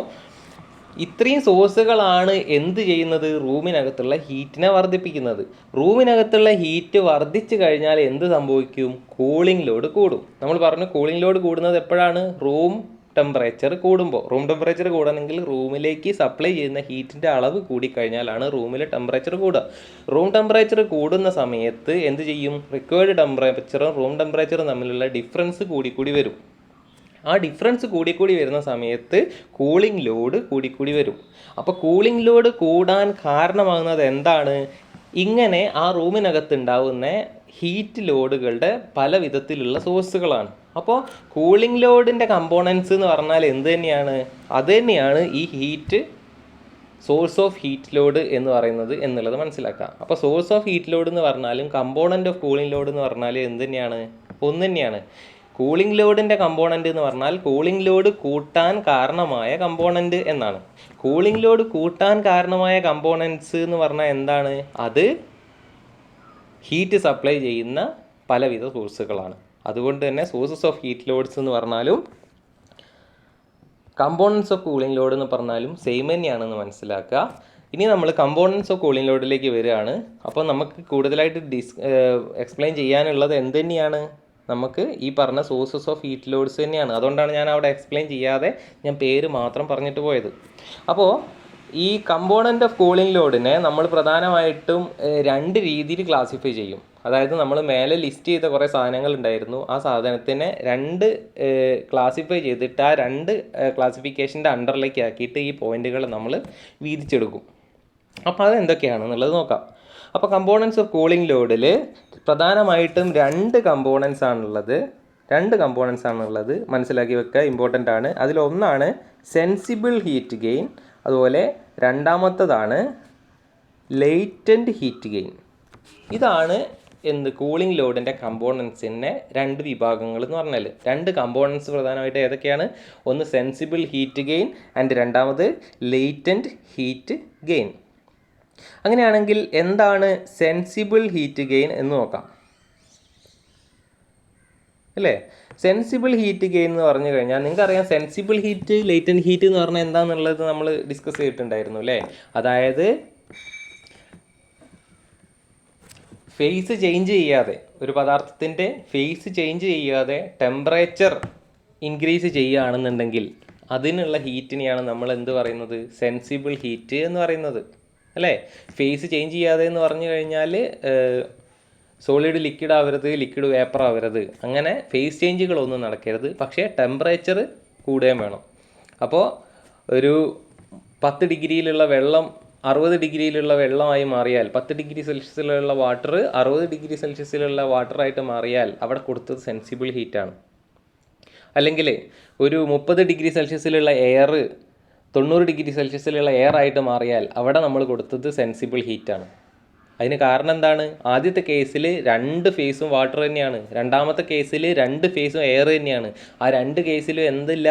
ഇത്രയും സോഴ്സുകളാണ് എന്ത് ചെയ്യുന്നത്? റൂമിനകത്തുള്ള ഹീറ്റിനെ വർദ്ധിപ്പിക്കുന്നത്. റൂമിനകത്തുള്ള ഹീറ്റ് വർദ്ധിച്ചു കഴിഞ്ഞാൽ എന്ത് സംഭവിക്കും? കൂളിംഗ് ലോഡ് കൂടും. നമ്മൾ പറഞ്ഞു കൂളിംഗ് ലോഡ് കൂടുന്നത് എപ്പോഴാണ്? റൂം ടെമ്പറേച്ചർ കൂടുമ്പോൾ. റൂം ടെമ്പറേച്ചർ കൂടണമെങ്കിൽ റൂമിലേക്ക് സപ്ലൈ ചെയ്യുന്ന ഹീറ്റിൻ്റെ അളവ് കൂടിക്കഴിഞ്ഞാലാണ് റൂമിലെ ടെമ്പറേച്ചർ കൂടുക. റൂം ടെമ്പറേച്ചർ കൂടുന്ന സമയത്ത് എന്ത് ചെയ്യും? റിക്വയർഡ് ടെമ്പറേച്ചറും റൂം ടെമ്പറേച്ചറും തമ്മിലുള്ള ഡിഫറൻസ് കൂടിക്കൂടി വരും. ആ ഡിഫറൻസ് കൂടിക്കൂടി വരുന്ന സമയത്ത് കൂളിംഗ് ലോഡ് കൂടിക്കൂടി വരും. അപ്പോൾ കൂളിംഗ് ലോഡ് കൂടാൻ കാരണമാകുന്നത് എന്താണ്? ഇങ്ങനെ ആ റൂമിനകത്ത് ഉണ്ടാവുന്ന ഹീറ്റ് ലോഡുകളുടെ പല വിധത്തിലുള്ള സോഴ്സുകളാണ്. അപ്പോൾ കൂളിംഗ് ലോഡിൻ്റെ കമ്പോണൻസ് എന്ന് പറഞ്ഞാൽ എന്ത് തന്നെയാണ്? അത് തന്നെയാണ് ഈ സോഴ്സ് ഓഫ് ഹീറ്റ് ലോഡ് എന്ന് പറയുന്നത് എന്നുള്ളത് മനസ്സിലാക്കാം. അപ്പോൾ സോഴ്സ് ഓഫ് ഹീറ്റ് ലോഡ് എന്ന് പറഞ്ഞാലും കമ്പോണൻ്റ് ഓഫ് കൂളിംഗ് ലോഡ് എന്ന് പറഞ്ഞാൽ എന്ത് തന്നെയാണ്? ഒന്ന് തന്നെയാണ്. കൂളിംഗ് ലോഡിൻ്റെ കമ്പോണൻ്റ് എന്ന് പറഞ്ഞാൽ കൂളിംഗ് ലോഡ് കൂട്ടാൻ കാരണമായ കമ്പോണൻ്റ് എന്നാണ്. കൂളിംഗ് ലോഡ് കൂട്ടാൻ കാരണമായ കമ്പോണൻസ് എന്ന് പറഞ്ഞാൽ എന്താണ്? അത് ഹീറ്റ് സപ്ലൈ ചെയ്യുന്ന പലവിധ സോഴ്സുകളാണ്. അതുകൊണ്ട് തന്നെ സോഴ്സസ് ഓഫ് ഹീറ്റ് ലോഡ്സ് എന്ന് പറഞ്ഞാലും കമ്പോണൻസ് ഓഫ് കൂളിംഗ് ലോഡ് എന്ന് പറഞ്ഞാലും സെയിം തന്നെയാണെന്ന് മനസ്സിലാക്കുക. ഇനി നമ്മൾ കമ്പോണൻസ് ഓഫ് കൂളിംഗ് ലോഡിലേക്ക് വരികയാണ്. അപ്പോൾ നമുക്ക് കൂടുതലായിട്ട് എക്സ്പ്ലെയിൻ ചെയ്യാനുള്ളത് എന്ത് തന്നെയാണ്? നമുക്ക് ഈ പറഞ്ഞ സോഴ്സസ് ഓഫ് ഹീറ്റ് ലോഡ്സ് തന്നെയാണ്. അതുകൊണ്ടാണ് ഞാൻ അവിടെ എക്സ്പ്ലെയിൻ ചെയ്യാതെ ഞാൻ പേര് മാത്രം പറഞ്ഞിട്ട് പോയത്. അപ്പോൾ ഈ കമ്പോണൻ്റ് ഓഫ് കൂളിംഗ് ലോഡിനെ നമ്മൾ പ്രധാനമായിട്ടും രണ്ട് രീതിയിൽ ക്ലാസിഫൈ ചെയ്യും. അതായത് നമ്മൾ മേലെ ലിസ്റ്റ് ചെയ്ത കുറേ സാധനങ്ങൾ ഉണ്ടായിരുന്നു. ആ സാധനത്തിനെ രണ്ട് ക്ലാസിഫൈ ചെയ്തിട്ട് ആ രണ്ട് ക്ലാസിഫിക്കേഷൻ്റെ അണ്ടറിലേക്ക് ആക്കിയിട്ട് ഈ പോയിന്റുകൾ നമ്മൾ വീതിച്ചെടുക്കും. അപ്പോൾ അത് എന്തൊക്കെയാണെന്നുള്ളത് നോക്കാം. അപ്പോൾ കമ്പോണൻസ് ഓഫ് കൂളിംഗ് ലോഡിൽ പ്രധാനമായിട്ടും രണ്ട് കമ്പോണൻസ് ആണുള്ളത്. മനസ്സിലാക്കി വെക്കുക, ഇമ്പോർട്ടൻ്റ് ആണ്. അതിലൊന്നാണ് സെൻസിബിൾ ഹീറ്റ് ഗെയിൻ, അതുപോലെ രണ്ടാമത്തതാണ് ലേറ്റൻറ്റ് ഹീറ്റ് ഗെയിൻ. ഇതാണ് കൂളിംഗ് ലോഡിൻ്റെ കമ്പോണൻസിനെ രണ്ട് വിഭാഗങ്ങൾ എന്ന് പറഞ്ഞാൽ രണ്ട് കമ്പോണൻസ് പ്രധാനമായിട്ട് ഏതൊക്കെയാണ്? ഒന്ന് സെൻസിബിൾ ഹീറ്റ് ഗെയിൻ ആൻഡ് രണ്ടാമത് ലേറ്റൻറ്റ് ഹീറ്റ് ഗെയിൻ. അങ്ങനെയാണെങ്കിൽ എന്താണ് സെൻസിബിൾ ഹീറ്റ് ഗെയിൻ എന്ന് നോക്കാം അല്ലേ? സെൻസിബിൾ ഹീറ്റ് ഗെയിൻ എന്ന് പറഞ്ഞു കഴിഞ്ഞാൽ നിങ്ങൾക്കറിയാം, സെൻസിബിൾ ഹീറ്റ് ലേറ്റൻറ്റ് ഹീറ്റ് എന്ന് പറഞ്ഞാൽ എന്താണെന്നുള്ളത് നമ്മൾ ഡിസ്കസ് ചെയ്തിട്ടുണ്ടായിരുന്നു അല്ലേ? അതായത് ഫേസ് ചേഞ്ച് ചെയ്യാതെ, ഒരു പദാർത്ഥത്തിൻ്റെ ഫേസ് ചേഞ്ച് ചെയ്യാതെ ടെമ്പറേച്ചർ ഇൻക്രീസ് ചെയ്യുകയാണെന്നുണ്ടെങ്കിൽ അതിനുള്ള ഹീറ്റിനെയാണ് നമ്മൾ എന്ത് പറയുന്നത്? സെൻസിബിൾ ഹീറ്റ് എന്ന് പറയുന്നത് അല്ലേ? ഫേസ് ചേഞ്ച് ചെയ്യാതെ എന്ന് പറഞ്ഞു കഴിഞ്ഞാൽ സോളിഡ് ലിക്വിഡ് ആവരുത്, ലിക്വിഡ് വേപ്പർ ആവരുത്, അങ്ങനെ ഫേസ് ചേഞ്ചുകളൊന്നും നടക്കരുത്. പക്ഷേ ടെമ്പറേച്ചർ കൂടുകയും വേണം. അപ്പോൾ ഒരു 10 ഡിഗ്രിയിലുള്ള വെള്ളം 60 ഡിഗ്രിയിലുള്ള വെള്ളമായി മാറിയാൽ, 10 ഡിഗ്രി സെൽഷ്യസിലുള്ള വാട്ടർ 60 ഡിഗ്രി സെൽഷ്യസിലുള്ള വാട്ടറായിട്ട് മാറിയാൽ അവിടെ കൊടുത്തത് സെൻസിബിൾ ഹീറ്റാണ്. അല്ലെങ്കിൽ ഒരു 30 ഡിഗ്രി സെൽഷ്യസിലുള്ള എയർ 90 ഡിഗ്രി സെൽഷ്യസിലുള്ള എയർ ആയിട്ട് മാറിയാൽ അവിടെ നമ്മൾ കൊടുത്തത് സെൻസിബിൾ ഹീറ്റാണ്. അതിന് കാരണം എന്താണ്? ആദ്യത്തെ കേസിൽ 2 ഫേസും വാട്ടർ തന്നെയാണ്, രണ്ടാമത്തെ കേസിൽ 2 ഫേസും എയർ തന്നെയാണ്. ആ 2 കേസിലും എന്തില്ല?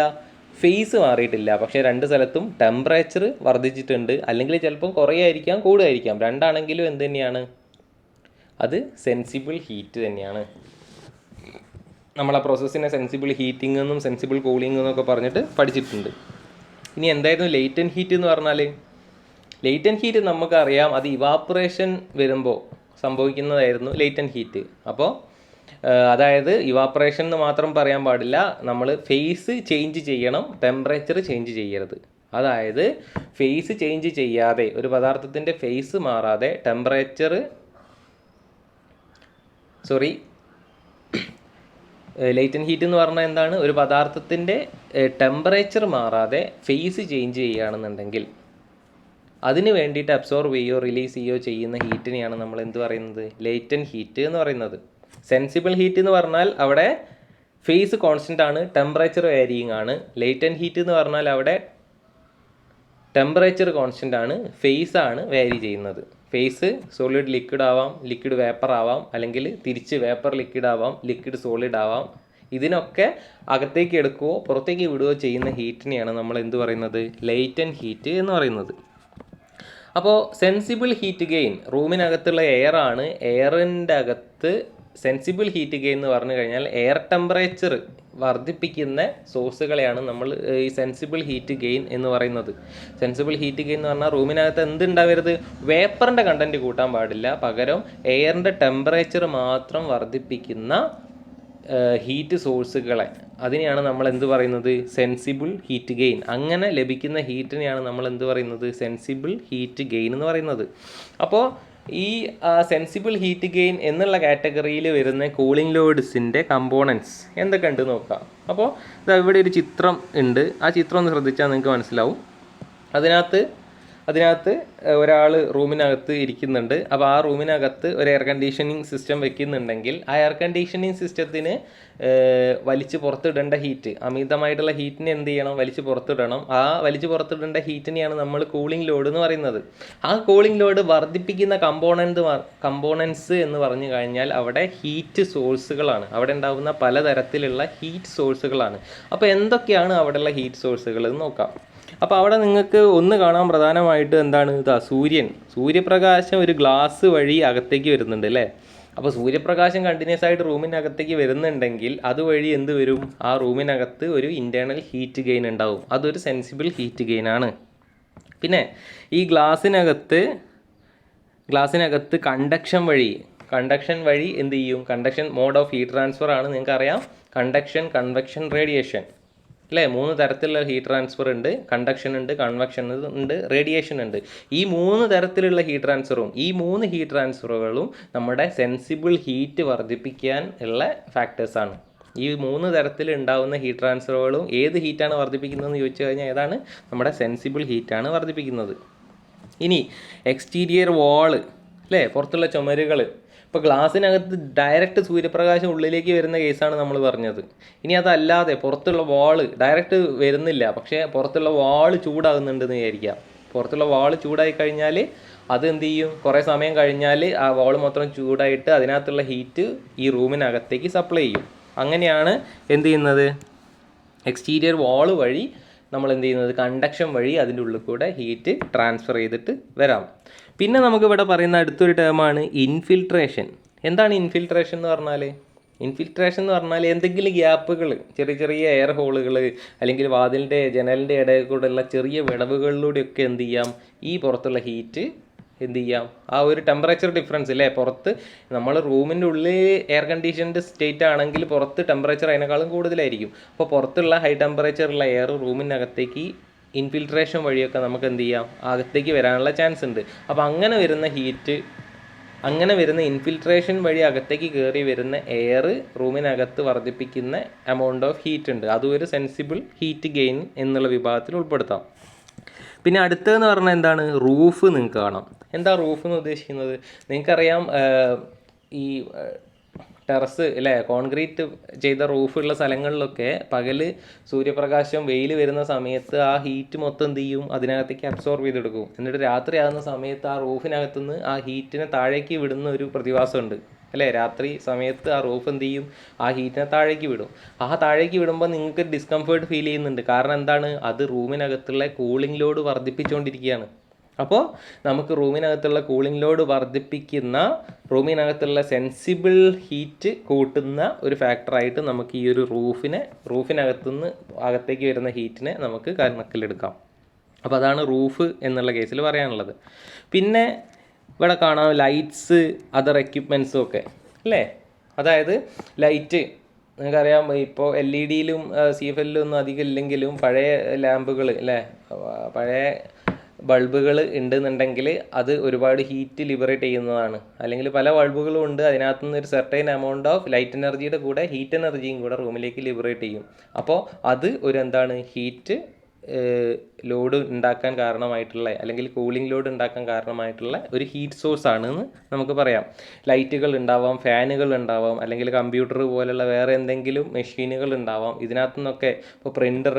ഫേസ് മാറിയിട്ടില്ല. പക്ഷേ 2 സ്ഥലത്തും ടെമ്പറേച്ചർ വർദ്ധിച്ചിട്ടുണ്ട്. അല്ലെങ്കിൽ ചിലപ്പം കുറയായിരിക്കാം, കൂടുമായിരിക്കാം. രണ്ടാണെങ്കിലും എന്ത് തന്നെയാണ്? അത് സെൻസിബിൾ ഹീറ്റ് തന്നെയാണ്. നമ്മൾ ആ പ്രോസസ്സിനെ സെൻസിബിൾ ഹീറ്റിംഗ് എന്നും സെൻസിബിൾ കൂളിംഗ് എന്നൊക്കെ പറഞ്ഞിട്ട് പഠിച്ചിട്ടുണ്ട്. ഇനി എന്തായിരുന്നു ലേറ്റൻറ്റ് ഹീറ്റ് എന്ന് പറഞ്ഞാൽ? ലേറ്റൻറ്റ് ഹീറ്റ് നമുക്കറിയാം, അത് ഇവാപ്പറേഷൻ വരുമ്പോൾ സംഭവിക്കുന്നതായിരുന്നു ലേറ്റൻറ്റ് ഹീറ്റ്. അപ്പോൾ അതായത് ഇവാപ്പറേഷൻ എന്ന് മാത്രം പറയാൻ പാടില്ല, നമ്മൾ ഫേസ് ചേഞ്ച് ചെയ്യണം, ടെമ്പറേച്ചർ ചേഞ്ച് ചെയ്യരുത്. അതായത് ഫേസ് ചേഞ്ച് ചെയ്യാതെ, ഒരു പദാർത്ഥത്തിൻ്റെ ഫേസ് മാറാതെ ലേറ്റൻറ്റ് ഹീറ്റ് എന്ന് പറഞ്ഞാൽ എന്താണ്? ഒരു പദാർത്ഥത്തിൻ്റെ ടെമ്പറേച്ചർ മാറാതെ ഫേസ് ചേഞ്ച് ചെയ്യുകയാണെന്നുണ്ടെങ്കിൽ അതിന് വേണ്ടിയിട്ട് അബ്സോർബ് ചെയ്യുകയോ റിലീസ് ചെയ്യുകയോ ചെയ്യുന്ന ഹീറ്റിനെയാണ് നമ്മൾ എന്ത് പറയുന്നത്? ലേറ്റൻറ്റ് ഹീറ്റ് എന്ന് പറയുന്നത്. സെൻസിബിൾ ഹീറ്റ് എന്ന് പറഞ്ഞാൽ അവിടെ ഫേസ് കോൺസ്റ്റൻ്റ് ആണ്, ടെമ്പറേച്ചർ വേരിയിങ് ആണ്. ലേറ്റൻറ്റ് ഹീറ്റ് എന്ന് പറഞ്ഞാൽ അവിടെ ടെമ്പറേച്ചർ കോൺസ്റ്റൻ്റ് ആണ്, ഫേസ് ആണ് വേരി ചെയ്യുന്നത്. ഫേസ് സോളിഡ് ലിക്വിഡ് ആവാം, ലിക്വിഡ് വേപ്പർ ആവാം, അല്ലെങ്കിൽ തിരിച്ച് വേപ്പർ ലിക്വിഡ് ആവാം, ലിക്വിഡ് സോളിഡ് ആവാം. ഇതിനൊക്കെ അകത്തേക്ക് എടുക്കുകയോ പുറത്തേക്ക് വിടുകയോ ചെയ്യുന്ന ഹീറ്റിനെയാണ് നമ്മൾ എന്ത് പറയുന്നത്? ലേറ്റൻറ്റ് ഹീറ്റ് എന്ന് പറയുന്നത്. അപ്പോൾ സെൻസിബിൾ ഹീറ്റ് ഗെയിൻ റൂമിനകത്തുള്ള എയർ ആണ്. എയറിൻ്റെ അകത്ത് സെൻസിബിൾ ഹീറ്റ് ഗെയിൻ എന്ന് പറഞ്ഞു കഴിഞ്ഞാൽ എയർ ടെമ്പറേച്ചർ വർദ്ധിപ്പിക്കുന്ന സോഴ്സുകളെയാണ് നമ്മൾ ഈ സെൻസിബിൾ ഹീറ്റ് ഗെയിൻ എന്ന് പറയുന്നത്. സെൻസിബിൾ ഹീറ്റ് ഗെയിൻ എന്ന് പറഞ്ഞാൽ റൂമിനകത്ത് എന്തുണ്ടാവരുത്? വേപ്പറിൻ്റെ കണ്ടൻറ്റ് കൂട്ടാൻ പാടില്ല, പകരം എയറിൻ്റെ ടെമ്പറേച്ചർ മാത്രം വർദ്ധിപ്പിക്കുന്ന ഹീറ്റ് സോഴ്സുകളെ, അതിനെയാണ് നമ്മൾ എന്ത് പറയുന്നത്? Sensible heat gain. അങ്ങനെ ലഭിക്കുന്ന ഹീറ്റിനെയാണ് നമ്മൾ എന്ത് പറയുന്നത്? സെൻസിബിൾ ഹീറ്റ് ഗെയിൻ എന്ന് പറയുന്നത്. അപ്പോൾ ഈ സെൻസിബിൾ ഹീറ്റ് ഗെയിൻ എന്നുള്ള കാറ്റഗറിയിൽ വരുന്ന കൂളിംഗ് ലോഡ്സിൻ്റെ കമ്പോണൻസ് എന്തൊക്കെ ഉണ്ട് നോക്കാം. അപ്പോൾ ഇവിടെ ഒരു ചിത്രം ഉണ്ട്, ആ ചിത്രം ഒന്ന് ശ്രദ്ധിച്ചാൽ നിങ്ങൾക്ക് മനസ്സിലാവും. അതിനകത്ത് ഒരാൾ റൂമിനകത്ത് ഇരിക്കുന്നുണ്ട്. അപ്പോൾ ആ റൂമിനകത്ത് ഒരു എയർ കണ്ടീഷനിങ് സിസ്റ്റം വെക്കുന്നുണ്ടെങ്കിൽ ആ എയർ കണ്ടീഷനിങ് സിസ്റ്റത്തിന് വലിച്ച് പുറത്തിടേണ്ട ഹീറ്റ്, അമിതമായിട്ടുള്ള ഹീറ്റിനെ എന്ത് ചെയ്യണം? വലിച്ച് പുറത്തിടണം. ആ വലിച്ച് പുറത്തിടേണ്ട ഹീറ്റിനെയാണ് നമ്മൾ കൂളിംഗ് ലോഡ് എന്ന് പറയുന്നത്. ആ കൂളിംഗ് ലോഡ് വർദ്ധിപ്പിക്കുന്ന കമ്പോണൻസ് എന്ന് പറഞ്ഞു കഴിഞ്ഞാൽ അവിടെ ഹീറ്റ് സോഴ്സുകളാണ്. അവിടെ ഉണ്ടാകുന്ന പലതരത്തിലുള്ള ഹീറ്റ് സോഴ്സുകളാണ്. അപ്പോൾ എന്തൊക്കെയാണ് അവിടെയുള്ള ഹീറ്റ് സോഴ്സുകൾ എന്ന് നോക്കാം. അപ്പോൾ അവിടെ നിങ്ങൾക്ക് ഒന്ന് കാണാൻ പ്രധാനമായിട്ട് എന്താണ്? സൂര്യപ്രകാശം ഒരു ഗ്ലാസ് വഴി അകത്തേക്ക് വരുന്നുണ്ട് അല്ലേ? അപ്പോൾ സൂര്യപ്രകാശം കണ്ടിന്യൂസ് ആയിട്ട് റൂമിനകത്തേക്ക് വരുന്നുണ്ടെങ്കിൽ അതുവഴി എന്ത് വരും? ആ റൂമിനകത്ത് ഒരു ഇൻറ്റേർണൽ ഹീറ്റ് ഗെയിൻ ഉണ്ടാവും. അതൊരു സെൻസിബിൾ ഹീറ്റ് ഗെയിൻ ആണ്. പിന്നെ ഈ ഗ്ലാസ്സിനകത്ത് കണ്ടക്ഷൻ വഴി എന്ത് ചെയ്യും? Conduction mode of heat transfer ആണ്. നിങ്ങൾക്കറിയാം കണ്ടക്ഷൻ, കൺവെക്ഷൻ, റേഡിയേഷൻ അല്ലേ? 3 തരത്തിലുള്ള ഹീറ്റ് ട്രാൻസ്ഫർ ഉണ്ട്. കണ്ടക്ഷൻ ഉണ്ട്, കൺവെക്ഷൻ ഉണ്ട്, റേഡിയേഷൻ ഉണ്ട്. ഈ 3 തരത്തിലുള്ള ഹീറ്റ് ട്രാൻസ്ഫറും ഈ 3 ഹീറ്റ് ട്രാൻസ്ഫറുകളും നമ്മുടെ സെൻസിബിൾ ഹീറ്റ് വർദ്ധിപ്പിക്കാൻ ഉള്ള ഫാക്ടേഴ്സാണ്. ഈ 3 തരത്തിൽ ഉണ്ടാകുന്ന ഹീറ്റ് ട്രാൻസ്ഫറുകളും ഏത് ഹീറ്റാണ് വർദ്ധിപ്പിക്കുന്നതെന്ന് ചോദിച്ചു കഴിഞ്ഞാൽ ഏതാണ്? നമ്മുടെ സെൻസിബിൾ ഹീറ്റാണ് വർദ്ധിപ്പിക്കുന്നത്. ഇനി എക്സ്റ്റീരിയർ വാള് അല്ലേ, പുറത്തുള്ള ചുമരുകൾ. ഇപ്പോൾ ഗ്ലാസ്സിനകത്ത് ഡയറക്റ്റ് സൂര്യപ്രകാശം ഉള്ളിലേക്ക് വരുന്ന കേസാണ് നമ്മൾ പറഞ്ഞത്. ഇനി അതല്ലാതെ പുറത്തുള്ള വാള് ഡയറക്റ്റ് വരുന്നില്ല, പക്ഷേ പുറത്തുള്ള വാള് ചൂടാകുന്നുണ്ടെന്ന് വിചാരിക്കാം. പുറത്തുള്ള വാള് ചൂടായി കഴിഞ്ഞാൽ അത് എന്ത് ചെയ്യും, കുറേ സമയം കഴിഞ്ഞാൽ ആ വാൾ മൊത്തം ചൂടായിട്ട് അതിനകത്തുള്ള ഹീറ്റ് ഈ റൂമിനകത്തേക്ക് സപ്ലൈ ചെയ്യും. അങ്ങനെയാണ് എന്ത് ചെയ്യുന്നത്, എക്സ്റ്റീരിയർ വാൾ വഴി നമ്മൾ എന്ത് ചെയ്യുന്നത്, കണ്ടക്ഷൻ വഴി അതിൻ്റെ ഉള്ളിൽ കൂടെ ഹീറ്റ് ട്രാൻസ്ഫർ ചെയ്തിട്ട് വരാം. പിന്നെ നമുക്കിവിടെ പറയുന്ന അടുത്തൊരു ടേമാണ് ഇൻഫിൽട്രേഷൻ. എന്താണ് ഇൻഫിൽട്രേഷൻ എന്ന് പറഞ്ഞാൽ? ഇൻഫിൽട്രേഷൻ എന്ന് പറഞ്ഞാൽ എന്തെങ്കിലും ഗ്യാപ്പുകൾ, ചെറിയ ചെറിയ എയർ ഹോളുകൾ അല്ലെങ്കിൽ വാതിലിൻ്റെ ജനലിൻ്റെ ഇടയിൽ കൂടെയുള്ള ചെറിയ വിടവുകളിലൂടെയൊക്കെ എന്ത് ചെയ്യാം, ഈ പുറത്തുള്ള ഹീറ്റ് എന്ത് ചെയ്യാം, ആ ഒരു ടെമ്പറേച്ചർ ഡിഫറൻസ് ഇല്ലേ, പുറത്ത് നമ്മൾ റൂമിൻ്റെ ഉള്ളിൽ എയർ കണ്ടീഷൻഡ് സ്റ്റേറ്റ് ആണെങ്കിൽ പുറത്ത് ടെമ്പറേച്ചർ അതിനേക്കാളും കൂടുതലായിരിക്കും. അപ്പോൾ പുറത്തുള്ള ഹൈ ടെമ്പറേച്ചറുള്ള എയർ റൂമിനകത്തേക്ക് ഇൻഫിൽട്രേഷൻ വഴിയൊക്കെ നമുക്ക് എന്ത് ചെയ്യാം, അകത്തേക്ക് വരാനുള്ള ചാൻസ് ഉണ്ട്. അപ്പോൾ അങ്ങനെ വരുന്ന ഇൻഫിൽട്രേഷൻ വഴി അകത്തേക്ക് കയറി വരുന്ന എയർ റൂമിനകത്ത് വർദ്ധിപ്പിക്കുന്ന എമൗണ്ട് ഓഫ് ഹീറ്റ് ഉണ്ട്. അതും ഒരു സെൻസിബിൾ ഹീറ്റ് ഗെയിൻ എന്നുള്ള വിഭാഗത്തിൽ ഉൾപ്പെടുത്താം. പിന്നെ അടുത്തതെന്ന് പറഞ്ഞാൽ എന്താണ്, റൂഫ്. നിങ്ങൾക്ക് കാണാം. എന്താ റൂഫ് എന്ന് ഉദ്ദേശിക്കുന്നത്? നിങ്ങൾക്കറിയാം, ഈ ടെറസ് അല്ലേ, കോൺക്രീറ്റ് ചെയ്ത റൂഫുള്ള സ്ഥലങ്ങളിലൊക്കെ പകൽ സൂര്യപ്രകാശം വെയിൽ വരുന്ന സമയത്ത് ആ ഹീറ്റ് മൊത്തം എന്ത് ചെയ്യും, അതിനകത്തേക്ക് അബ്സോർബ് ചെയ്തെടുക്കും. എന്നിട്ട് രാത്രി ആകുന്ന സമയത്ത് ആ റൂഫിനകത്തുനിന്ന് ആ ഹീറ്റിനെ താഴേക്ക് വിടുന്ന ഒരു പ്രതിഭാസമുണ്ട് അല്ലേ. രാത്രി സമയത്ത് ആ റൂഫ് എന്ത് ചെയ്യും, ആ ഹീറ്റിനെ താഴേക്ക് വിടും. ആ താഴേക്ക് വിടുമ്പോൾ നിങ്ങൾക്ക് ഡിസ്കംഫേർട്ട് ഫീൽ ചെയ്യുന്നുണ്ട്. കാരണം എന്താണ്, അത് റൂമിനകത്തുള്ള കൂളിംഗ് ലോഡ് വർദ്ധിപ്പിച്ചുകൊണ്ടിരിക്കുകയാണ്. അപ്പോൾ നമുക്ക് റൂമിനകത്തുള്ള കൂളിംഗ് ലോഡ് വർദ്ധിപ്പിക്കുന്ന, റൂമിനകത്തുള്ള സെൻസിബിൾ ഹീറ്റ് കൂട്ടുന്ന ഒരു ഫാക്ടറായിട്ട് നമുക്ക് ഈ ഒരു റൂഫിനകത്തുനിന്ന് അകത്തേക്ക് വരുന്ന ഹീറ്റിനെ നമുക്ക് കണക്കിലെടുക്കാം. അപ്പോൾ അതാണ് റൂഫ് എന്നുള്ള കേസിൽ പറയാനുള്ളത്. പിന്നെ ഇവിടെ കാണാം ലൈറ്റ്സ്, അതർ എക്യുപ്മെൻറ്റ്സും ഒക്കെ അല്ലേ. അതായത് ലൈറ്റ് നിങ്ങൾക്കറിയാം, ഇപ്പോൾ LED-യിലും CFL ഒന്നും അധികം ഇല്ലെങ്കിലും പഴയ ലാമ്പുകൾ അല്ലേ, പഴയ ബൾബുകൾ ഉണ്ടെന്നുണ്ടെങ്കിൽ അത് ഒരുപാട് ഹീറ്റ് ലിബറേറ്റ് ചെയ്യുന്നതാണ്. അല്ലെങ്കിൽ പല ബൾബുകളും ഉണ്ട്, അതിനകത്തു നിന്ന് ഒരു സെർട്ടൈൻ എമൗണ്ട് ഓഫ് ലൈറ്റ് എനർജിയുടെ കൂടെ ഹീറ്റ് എനർജിയും കൂടെ റൂമിലേക്ക് ലിബറേറ്റ് ചെയ്യും. അപ്പോൾ അത് ഒരു എന്താണ്, ഹീറ്റ് ലോഡ് ഉണ്ടാക്കാൻ കാരണമായിട്ടുള്ള, അല്ലെങ്കിൽ കൂളിംഗ് ലോഡ് ഉണ്ടാക്കാൻ കാരണമായിട്ടുള്ള ഒരു ഹീറ്റ് സോഴ്സ് ആണെന്ന് നമുക്ക് പറയാം. ലൈറ്റുകൾ ഉണ്ടാവാം, ഫാനുകൾ ഉണ്ടാവാം, അല്ലെങ്കിൽ കമ്പ്യൂട്ടർ പോലുള്ള വേറെ എന്തെങ്കിലും മെഷീനുകൾ ഉണ്ടാവാം. ഇതിനകത്തു നിന്നൊക്കെ ഇപ്പോൾ പ്രിൻ്റർ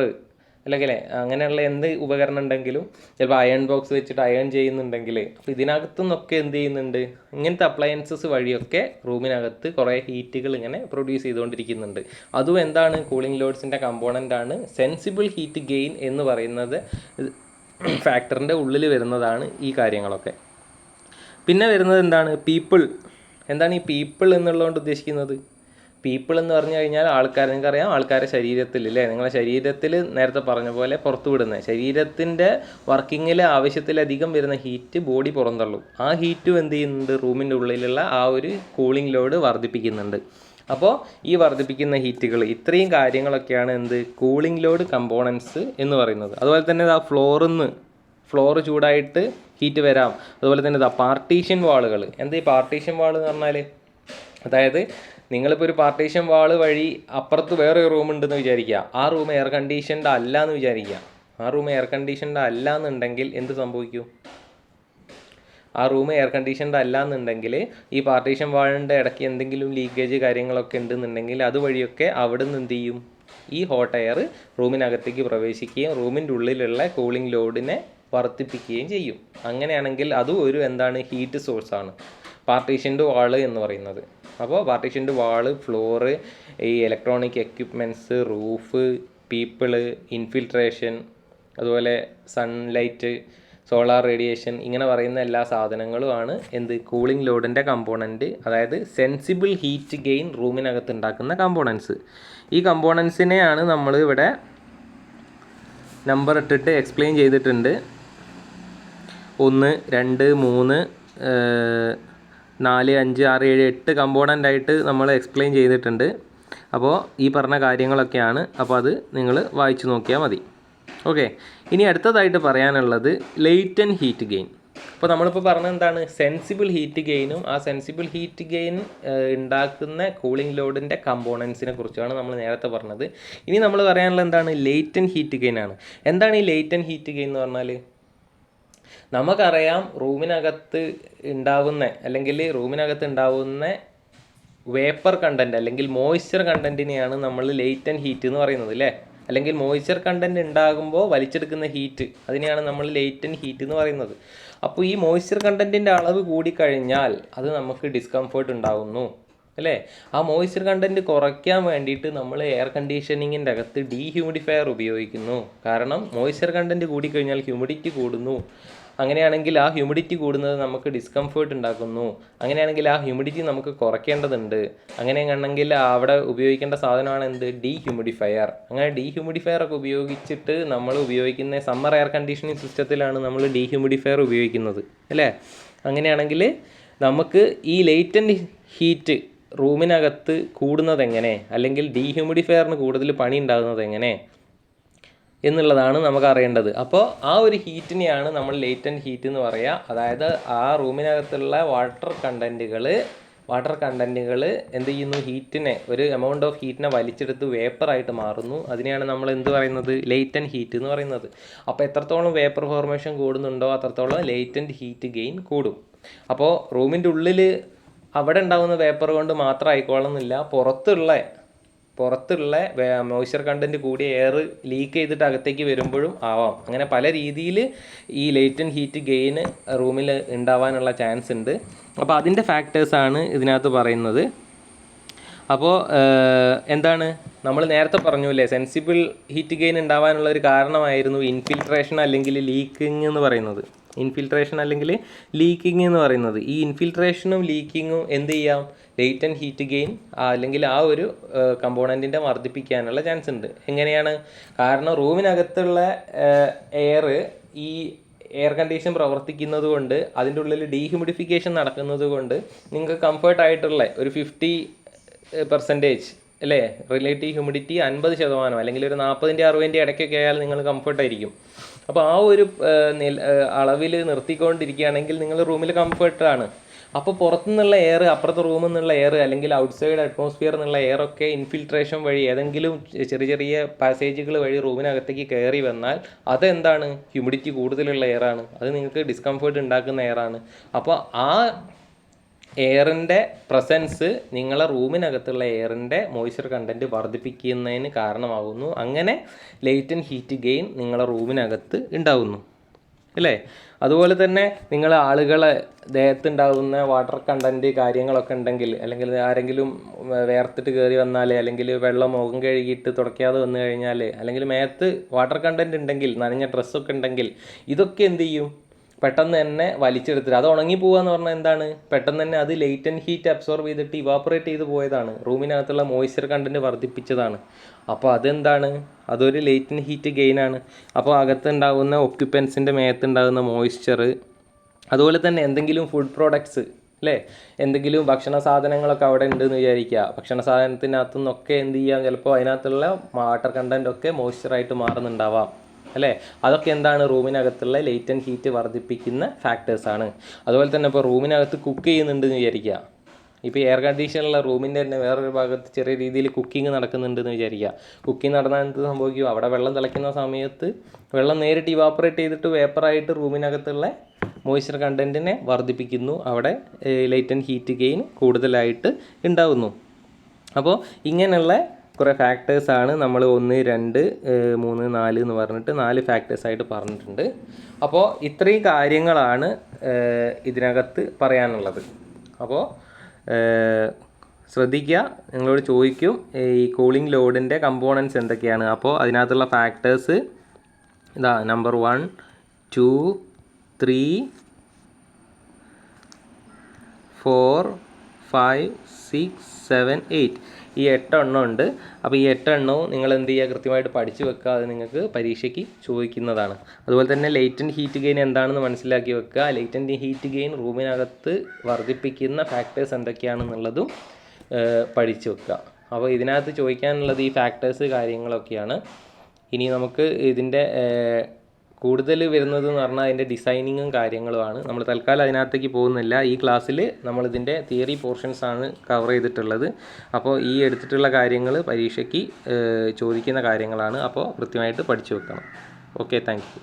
അല്ലെങ്കിൽ അങ്ങനെയുള്ള എന്ത് ഉപകരണം ഉണ്ടെങ്കിലും, ചിലപ്പോൾ അയൺ ബോക്സ് വെച്ചിട്ട് അയൺ ചെയ്യുന്നുണ്ടെങ്കിൽ, അപ്പോൾ ഇതിനകത്തു നിന്നൊക്കെ എന്ത് ചെയ്യുന്നുണ്ട്, ഇങ്ങനത്തെ അപ്ലയൻസസ് വഴിയൊക്കെ റൂമിനകത്ത് കുറേ ഹീറ്റുകൾ ഇങ്ങനെ പ്രൊഡ്യൂസ് ചെയ്തുകൊണ്ടിരിക്കുന്നുണ്ട്. അതും എന്താണ്, കൂളിംഗ് ലോഡ്സിൻ്റെ കമ്പോണൻ്റ് ആണ്. സെൻസിബിൾ ഹീറ്റ് ഗെയിൻ എന്ന് പറയുന്നത് ഫാക്ടറിൻ്റെ ഉള്ളിൽ വരുന്നതാണ് ഈ കാര്യങ്ങളൊക്കെ. പിന്നെ വരുന്നത് എന്താണ്, പീപ്പിൾ. എന്താണ് ഈ പീപ്പിൾ എന്നുള്ളതുകൊണ്ട് ഉദ്ദേശിക്കുന്നത്? പീപ്പിൾ എന്ന് പറഞ്ഞു കഴിഞ്ഞാൽ ആൾക്കാർ, നിങ്ങൾക്കറിയാം, ആൾക്കാരുടെ ശരീരത്തിൽ അല്ലേ, നിങ്ങളുടെ ശരീരത്തിൽ നേരത്തെ പറഞ്ഞ പോലെ പുറത്തു വിടുന്ന, ശരീരത്തിൻ്റെ വർക്കിങ്ങിൽ ആവശ്യത്തിലധികം വരുന്ന ഹീറ്റ് ബോഡി പുറന്തള്ളും. ആ ഹീറ്റും എന്ത് ചെയ്യുന്നുണ്ട്, റൂമിൻ്റെ ഉള്ളിലുള്ള ആ ഒരു കൂളിംഗ് ലോഡ് വർദ്ധിപ്പിക്കുന്നുണ്ട്. അപ്പോൾ ഈ വർദ്ധിപ്പിക്കുന്ന ഹീറ്റുകൾ, ഇത്രയും കാര്യങ്ങളൊക്കെയാണ് എന്ത്, കൂളിംഗ് ലോഡ് കമ്പോണൻസ് എന്ന് പറയുന്നത്. അതുപോലെ തന്നെ ആ ഫ്ലോർ ചൂടായിട്ട് ഹീറ്റ് വരാം. അതുപോലെ തന്നെ പാർട്ടീഷൻ വാളുകൾ. എന്താ ഈ പാർട്ടീഷൻ വാൾ എന്ന് പറഞ്ഞാൽ? അതായത് നിങ്ങളിപ്പോൾ ഒരു പാർട്ടീഷൻ വാൾ വഴി അപ്പുറത്ത് വേറെ റൂം ഉണ്ടെന്ന് വിചാരിക്കുക. ആ റൂം എയർ കണ്ടീഷൻഡ് അല്ല എന്ന് വിചാരിക്കുക. ആ റൂം എയർ കണ്ടീഷൻഡ് അല്ല എന്നുണ്ടെങ്കിൽ എന്ത് സംഭവിക്കും? ആ റൂം എയർ കണ്ടീഷൻഡ് അല്ല എന്നുണ്ടെങ്കിൽ ഈ പാർട്ടീഷൻ വാളിൻ്റെ ഇടയ്ക്ക് എന്തെങ്കിലും ലീക്കേജ് കാര്യങ്ങളൊക്കെ ഉണ്ടെന്നുണ്ടെങ്കിൽ അതുവഴിയൊക്കെ അവിടെ നിന്ന് എന്ത് ചെയ്യും, ഈ ഹോട്ട് എയർ റൂമിനകത്തേക്ക് പ്രവേശിക്കുകയും റൂമിൻ്റെ ഉള്ളിലുള്ള കൂളിംഗ് ലോഡിനെ വർദ്ധിപ്പിക്കുകയും ചെയ്യും. അങ്ങനെയാണെങ്കിൽ അതും ഒരു എന്താണ്, ഹീറ്റ് സോഴ്സാണ് പാർട്ടീഷൻ്റെ വാള് എന്ന് പറയുന്നത്. അപ്പോൾ പാർട്ടീഷൻ്റെ വാള്, ഫ്ലോറ്, ഈ electronic equipments, roof, people, infiltration, അതുപോലെ സൺലൈറ്റ്, സോളാർ റേഡിയേഷൻ, ഇങ്ങനെ പറയുന്ന എല്ലാ സാധനങ്ങളുമാണ് എന്ത്, കൂളിംഗ് ലോഡിൻ്റെ കമ്പോണൻറ്റ്. അതായത് സെൻസിബിൾ ഹീറ്റ് ഗെയിൻ റൂമിനകത്ത് ഉണ്ടാക്കുന്ന കമ്പോണൻസ്. ഈ കമ്പോണൻസിനെയാണ് നമ്മൾ ഇവിടെ നമ്പർ ഇട്ടിട്ട് എക്സ്പ്ലെയിൻ ചെയ്തിട്ടുണ്ട്. 1, 2, 3, 4, 5, 6, 7, 8 കമ്പോണൻ്റ് ആയിട്ട് നമ്മൾ എക്സ്പ്ലെയിൻ ചെയ്തിട്ടുണ്ട്. അപ്പോൾ ഈ പറഞ്ഞ കാര്യങ്ങളൊക്കെയാണ്. അപ്പോൾ അത് നിങ്ങൾ വായിച്ചു നോക്കിയാൽ മതി. ഓക്കെ, ഇനി അടുത്തതായിട്ട് പറയാനുള്ളത് ലേറ്റൻറ്റ് ഹീറ്റ് ഗെയിൻ. അപ്പോൾ നമ്മളിപ്പോൾ പറഞ്ഞത് എന്താണ്, സെൻസിബിൾ ഹീറ്റ് ഗെയിനും ആ സെൻസിബിൾ ഹീറ്റ് ഗെയിൻ ഉണ്ടാക്കുന്ന കൂളിംഗ് ലോഡിൻ്റെ കമ്പോണൻസിനെ കുറിച്ചാണ് നമ്മൾ നേരത്തെ പറഞ്ഞത്. ഇനി നമ്മൾ പറയാനുള്ളത് എന്താണ്, ലേറ്റൻറ്റ് ഹീറ്റ് ഗെയിൻ ആണ്. എന്താണ് ഈ ലേറ്റൻറ്റ് ഹീറ്റ് ഗെയിൻ എന്ന് പറഞ്ഞാൽ? നമുക്കറിയാം, റൂമിനകത്ത് ഉണ്ടാവുന്ന വേപ്പർ കണ്ടൻറ്റ് അല്ലെങ്കിൽ മോയ്സ്ചർ കണ്ടൻറ്റിനെയാണ് നമ്മൾ ലേറ്റൻറ്റ് ഹീറ്റ് എന്ന് പറയുന്നത് അല്ലേ. അല്ലെങ്കിൽ മോയ്സ്ചർ കണ്ടൻറ്റ് ഉണ്ടാകുമ്പോൾ വലിച്ചെടുക്കുന്ന ഹീറ്റ്, അതിനെയാണ് നമ്മൾ ലേറ്റൻറ്റ് ഹീറ്റ് എന്ന് പറയുന്നത്. അപ്പോൾ ഈ മോയ്സ്ചർ കണ്ടൻറ്റിൻ്റെ അളവ് കൂടിക്കഴിഞ്ഞാൽ അത് നമുക്ക് ഡിസ്കംഫേർട്ട് ഉണ്ടാകുന്നു അല്ലേ. ആ മോയ്സ്ചർ കണ്ടൻറ്റ് കുറയ്ക്കാൻ വേണ്ടിയിട്ട് നമ്മൾ എയർ കണ്ടീഷനിങ്ങിൻ്റെ അകത്ത് ഡീഹ്യൂമിഡിഫയർ ഉപയോഗിക്കുന്നു. കാരണം മോയ്സ്ചർ കണ്ടൻറ്റ് കൂടിക്കഴിഞ്ഞാൽ ഹ്യൂമിഡിറ്റി കൂടുന്നു. അങ്ങനെയാണെങ്കിൽ ആ ഹ്യൂമിഡിറ്റി കൂടുന്നത് നമുക്ക് ഡിസ്കംഫേർട്ട് ഉണ്ടാക്കുന്നു. അങ്ങനെയാണെങ്കിൽ ആ ഹ്യൂമിഡിറ്റി നമുക്ക് കുറയ്ക്കേണ്ടതുണ്ട്. അങ്ങനെയാണെങ്കിൽ അവിടെ ഉപയോഗിക്കേണ്ട സാധനമാണ് എന്ത്? ഡീഹ്യൂമിഡിഫയർ. അങ്ങനെ ഡീഹ്യൂമിഡിഫയർ ഒക്കെ ഉപയോഗിച്ചിട്ട് നമ്മൾ ഉപയോഗിക്കുന്ന സമ്മർ എയർ കണ്ടീഷനിങ് സിസ്റ്റത്തിലാണ് നമ്മൾ ഡീഹ്യൂമിഡിഫയർ ഉപയോഗിക്കുന്നത് അല്ലേ. അങ്ങനെയാണെങ്കിൽ നമുക്ക് ഈ ലേറ്റൻറ്റ് ഹീറ്റ് റൂമിനകത്ത് കൂടുന്നത് എങ്ങനെ, അല്ലെങ്കിൽ ഡീഹ്യൂമിഡിഫയറിന് കൂടുതൽ പണി ഉണ്ടാകുന്നത് എങ്ങനെ എന്നുള്ളതാണ് നമുക്ക് അറിയേണ്ടത്. അപ്പോൾ ആ ഒരു ഹീറ്റിനെയാണ് നമ്മൾ ലേറ്റൻറ്റ് ഹീറ്റ് എന്ന് പറയുക. അതായത് ആ റൂമിനകത്തുള്ള വാട്ടർ കണ്ടൻറ്റുകൾ എന്ത് ചെയ്യുന്നു? ഹീറ്റിനെ, ഒരു എമൗണ്ട് ഓഫ് ഹീറ്റിനെ വലിച്ചെടുത്ത് വേപ്പറായിട്ട് മാറുന്നു. അതിനെയാണ് നമ്മൾ എന്ത് പറയുന്നത്? ലേറ്റൻറ്റ് ഹീറ്റ് എന്ന് പറയുന്നത്. അപ്പോൾ എത്രത്തോളം വേപ്പർ ഫോർമേഷൻ കൂടുന്നുണ്ടോ അത്രത്തോളം ലേറ്റൻറ്റ് ഹീറ്റ് ഗെയിൻ കൂടും. അപ്പോൾ റൂമിൻ്റെ ഉള്ളിൽ അവിടെ ഉണ്ടാകുന്ന വേപ്പർ കൊണ്ട് മാത്രം ആയിക്കോളുന്നില്ല, പുറത്തുള്ള മോയ്സ്ചർ കണ്ടൻറ്റ് കൂടിയ എയർ ലീക്ക് ചെയ്തിട്ട് അകത്തേക്ക് വരുമ്പോഴും ആവാം. അങ്ങനെ പല രീതിയിൽ ഈ ലേറ്റൻറ്റ് ഹീറ്റ് ഗെയിന് റൂമിൽ ഉണ്ടാവാനുള്ള ചാൻസ് ഉണ്ട്. അപ്പോൾ അതിൻ്റെ ഫാക്ടേഴ്സാണ് ഇതിനകത്ത് പറയുന്നത്. അപ്പോൾ എന്താണ് നമ്മൾ നേരത്തെ പറഞ്ഞു അല്ലേ, സെൻസിബിൾ ഹീറ്റ് ഗെയിൻ ഉണ്ടാവാനുള്ള ഒരു കാരണമായിരുന്നു ഇൻഫിൽട്രേഷൻ അല്ലെങ്കിൽ ലീക്കിംഗ് എന്ന് പറയുന്നത്. ഈ ഇൻഫിൽട്രേഷനും ലീക്കിങ്ങും എന്ത് ചെയ്യാം? ലേറ്റൻറ്റ് ഹീറ്റ് ഗെയിൻ അല്ലെങ്കിൽ ആ ഒരു കമ്പോണൻറ്റിൻ്റെ വർദ്ധിപ്പിക്കാനുള്ള ചാൻസ് ഉണ്ട്. എങ്ങനെയാണ്? കാരണം റൂമിനകത്തുള്ള എയർ, ഈ എയർ കണ്ടീഷൻ പ്രവർത്തിക്കുന്നത് കൊണ്ട്, അതിൻ്റെ ഉള്ളിൽ ഡീഹ്യൂമിഡിഫിക്കേഷൻ നടക്കുന്നത് കൊണ്ട് നിങ്ങൾക്ക് കംഫർട്ടായിട്ടുള്ള ഒരു 50% അല്ലേ റിലേറ്റീവ് ഹ്യൂമിഡിറ്റി 50% അല്ലെങ്കിൽ ഒരു 40-60 ഇടയ്ക്കൊക്കെ ആയാൽ നിങ്ങൾ കംഫർട്ടായിരിക്കും. അപ്പോൾ ആ ഒരു അളവിൽ നിർത്തിക്കൊണ്ടിരിക്കുകയാണെങ്കിൽ നിങ്ങൾ റൂമിൽ കംഫർട്ടാണ്. അപ്പോൾ പുറത്തുനിന്നുള്ള എയർ, അപ്പുറത്തെ റൂമിൽ നിന്നുള്ള എയർ അല്ലെങ്കിൽ ഔട്ട്സൈഡ് അറ്റ്മോസ്ഫിയർ എന്നുള്ള എയറൊക്കെ ഇൻഫിൽട്രേഷൻ വഴി ഏതെങ്കിലും ചെറിയ പാസേജുകൾ വഴി റൂമിനകത്തേക്ക് കയറി വന്നാൽ അതെന്താണ്? ഹ്യൂമിഡിറ്റി കൂടുതലുള്ള എയറാണ്. അത് നിങ്ങൾക്ക് ഡിസ്കംഫേർട്ട് ഉണ്ടാക്കുന്ന എയറാണ്. അപ്പോൾ ആ എയറിൻ്റെ പ്രസൻസ് നിങ്ങളെ റൂമിനകത്തുള്ള എയറിൻ്റെ മോയ്സ്ചർ കണ്ടൻറ്റ് വർദ്ധിപ്പിക്കുന്നതിന് കാരണമാകുന്നു. അങ്ങനെ ലേറ്റൻറ്റ് ഹീറ്റ് ഗെയിൻ നിങ്ങളെ റൂമിനകത്ത് ഉണ്ടാകുന്നു അല്ലേ. അതുപോലെ തന്നെ നിങ്ങൾ ആളുകളെ ദേഹത്തുണ്ടാകുന്ന വാട്ടർ കണ്ടൻറ്റ് കാര്യങ്ങളൊക്കെ ഉണ്ടെങ്കിൽ, അല്ലെങ്കിൽ ആരെങ്കിലും വേർത്തിട്ട് കയറി വന്നാൽ, അല്ലെങ്കിൽ വെള്ളം മുഖം കഴുകിയിട്ട് തുടയ്ക്കാതെ വന്നു കഴിഞ്ഞാൽ, അല്ലെങ്കിൽ മേത്ത് വാട്ടർ കണ്ടൻറ്റ് ഉണ്ടെങ്കിൽ, നനഞ്ഞ ഡ്രസ്സൊക്കെ ഉണ്ടെങ്കിൽ, ഇതൊക്കെ എന്ത് ചെയ്യും? പെട്ടെന്ന് തന്നെ വലിച്ചെടുത്തിട്ട് അത് ഉണങ്ങി പോകുക എന്ന് പറഞ്ഞാൽ എന്താണ്? പെട്ടെന്ന് തന്നെ അത് ലേറ്റൻറ്റ് ഹീറ്റ് അബ്സോർബ് ചെയ്തിട്ട് ഇവാപ്പറേറ്റ് ചെയ്ത് പോയതാണ്, റൂമിനകത്തുള്ള മോയ്സ്ചർ കണ്ടൻറ്റ് വർദ്ധിപ്പിച്ചതാണ്. അപ്പോൾ അതെന്താണ്? അതൊരു ലേറ്റൻറ്റ് ഹീറ്റ് ഗെയിനാണ്. അപ്പോൾ അകത്തുണ്ടാകുന്ന ഒക്യുപ്പൻസിൻ്റെ മേത്തുണ്ടാകുന്ന മോയ്സ്ചർ, അതുപോലെ തന്നെ എന്തെങ്കിലും ഫുഡ് പ്രോഡക്ട്സ് അല്ലേ, എന്തെങ്കിലും ഭക്ഷണ സാധനങ്ങളൊക്കെ അവിടെ ഉണ്ടെന്ന് വിചാരിക്കുക. ഭക്ഷണ സാധനത്തിനകത്തു നിന്നൊക്കെ എന്ത് ചെയ്യാം? ചിലപ്പോൾ അതിനകത്തുള്ള വാട്ടർ കണ്ടൻറ്റൊക്കെ മോയ്സ്ചറായിട്ട് മാറുന്നുണ്ടാവാം അല്ലേ. അതൊക്കെ എന്താണ്? റൂമിനകത്തുള്ള ലേറ്റൻറ്റ് ഹീറ്റ് വർദ്ധിപ്പിക്കുന്ന ഫാക്ടേഴ്സാണ്. അതുപോലെ തന്നെ ഇപ്പോൾ റൂമിനകത്ത് കുക്ക് ചെയ്യുന്നുണ്ടെന്ന് വിചാരിക്കുക. ഇപ്പോൾ എയർ കണ്ടീഷനുള്ള റൂമിൻ്റെ തന്നെ വേറൊരു ഭാഗത്ത് ചെറിയ രീതിയിൽ കുക്കിംഗ് നടക്കുന്നുണ്ടെന്ന് വിചാരിക്കുക. കുക്കിംഗ് നടന്നാൽ എന്ത് സംഭവിക്കും? അവിടെ വെള്ളം തിളയ്ക്കുന്ന സമയത്ത് വെള്ളം നേരിട്ട് ഇവാപ്പറേറ്റ് ചെയ്തിട്ട് വേപ്പറായിട്ട് റൂമിനകത്തുള്ള മോയ്സ്ചർ കണ്ടൻറ്റിനെ വർദ്ധിപ്പിക്കുന്നു. അവിടെ ലേറ്റൻറ്റ് ഹീറ്റ് ഗെയിൻ കൂടുതലായിട്ട് ഉണ്ടാകുന്നു. അപ്പോൾ ഇങ്ങനെയുള്ള കുറേ ഫാക്ടേഴ്സാണ് നമ്മൾ 1, 2, 3, 4 എന്ന് പറഞ്ഞിട്ട് 4 ഫാക്ടേഴ്സായിട്ട് പറഞ്ഞിട്ടുണ്ട്. അപ്പോൾ ഇത്രയും കാര്യങ്ങളാണ് ഇതിനകത്ത് പറയാനുള്ളത്. അപ്പോൾ ശ്രദ്ധിക്കുക, നിങ്ങളോട് ചോദിക്കും ഈ കൂളിംഗ് ലോഡിൻ്റെ കമ്പോണൻസ് എന്തൊക്കെയാണ്. അപ്പോൾ അതിനകത്തുള്ള ഫാക്ടേഴ്സ് ഇതാ: നമ്പർ 1, 2, 3, 4, 5, 6, 7, 8 ഈ 8 എണ്ണം ഉണ്ട്. അപ്പോൾ ഈ 8 എണ്ണവും നിങ്ങൾ എന്ത് ചെയ്യുക? കൃത്യമായിട്ട് പഠിച്ചു വെക്കുക. അത് നിങ്ങൾക്ക് പരീക്ഷയ്ക്ക് ചോദിക്കുന്നതാണ്. അതുപോലെ തന്നെ ലേറ്റൻറ്റ് ഹീറ്റ് ഗെയിൻ എന്താണെന്ന് മനസ്സിലാക്കി വെക്കുക. ലേറ്റൻറ്റ് ഹീറ്റ് ഗെയിൻ റൂമിനകത്ത് വർദ്ധിപ്പിക്കുന്ന ഫാക്ടേഴ്സ് എന്തൊക്കെയാണെന്നുള്ളതും പഠിച്ചു വെക്കുക. അപ്പോൾ ഇതിനകത്ത് ചോദിക്കാനുള്ളത് ഈ ഫാക്ടേഴ്സ് കാര്യങ്ങളൊക്കെയാണ്. ഇനി നമുക്ക് ഇതിൻ്റെ കൂടുതൽ വരുന്നത് എന്ന് പറഞ്ഞാൽ അതിൻ്റെ ഡിസൈനിങ്ങും കാര്യങ്ങളുമാണ്. നമ്മൾ തൽക്കാലം അതിനകത്തേക്ക് പോകുന്നില്ല. ഈ ക്ലാസ്സിൽ നമ്മളിതിൻ്റെ തിയറി പോർഷൻസാണ് കവർ ചെയ്തിട്ടുള്ളത്. അപ്പോൾ ഈ എടുത്തിട്ടുള്ള കാര്യങ്ങൾ പരീക്ഷയ്ക്ക് ചോദിക്കുന്ന കാര്യങ്ങളാണ്. അപ്പോൾ കൃത്യമായിട്ട് പഠിച്ചു വെക്കണം. Okay, thank you.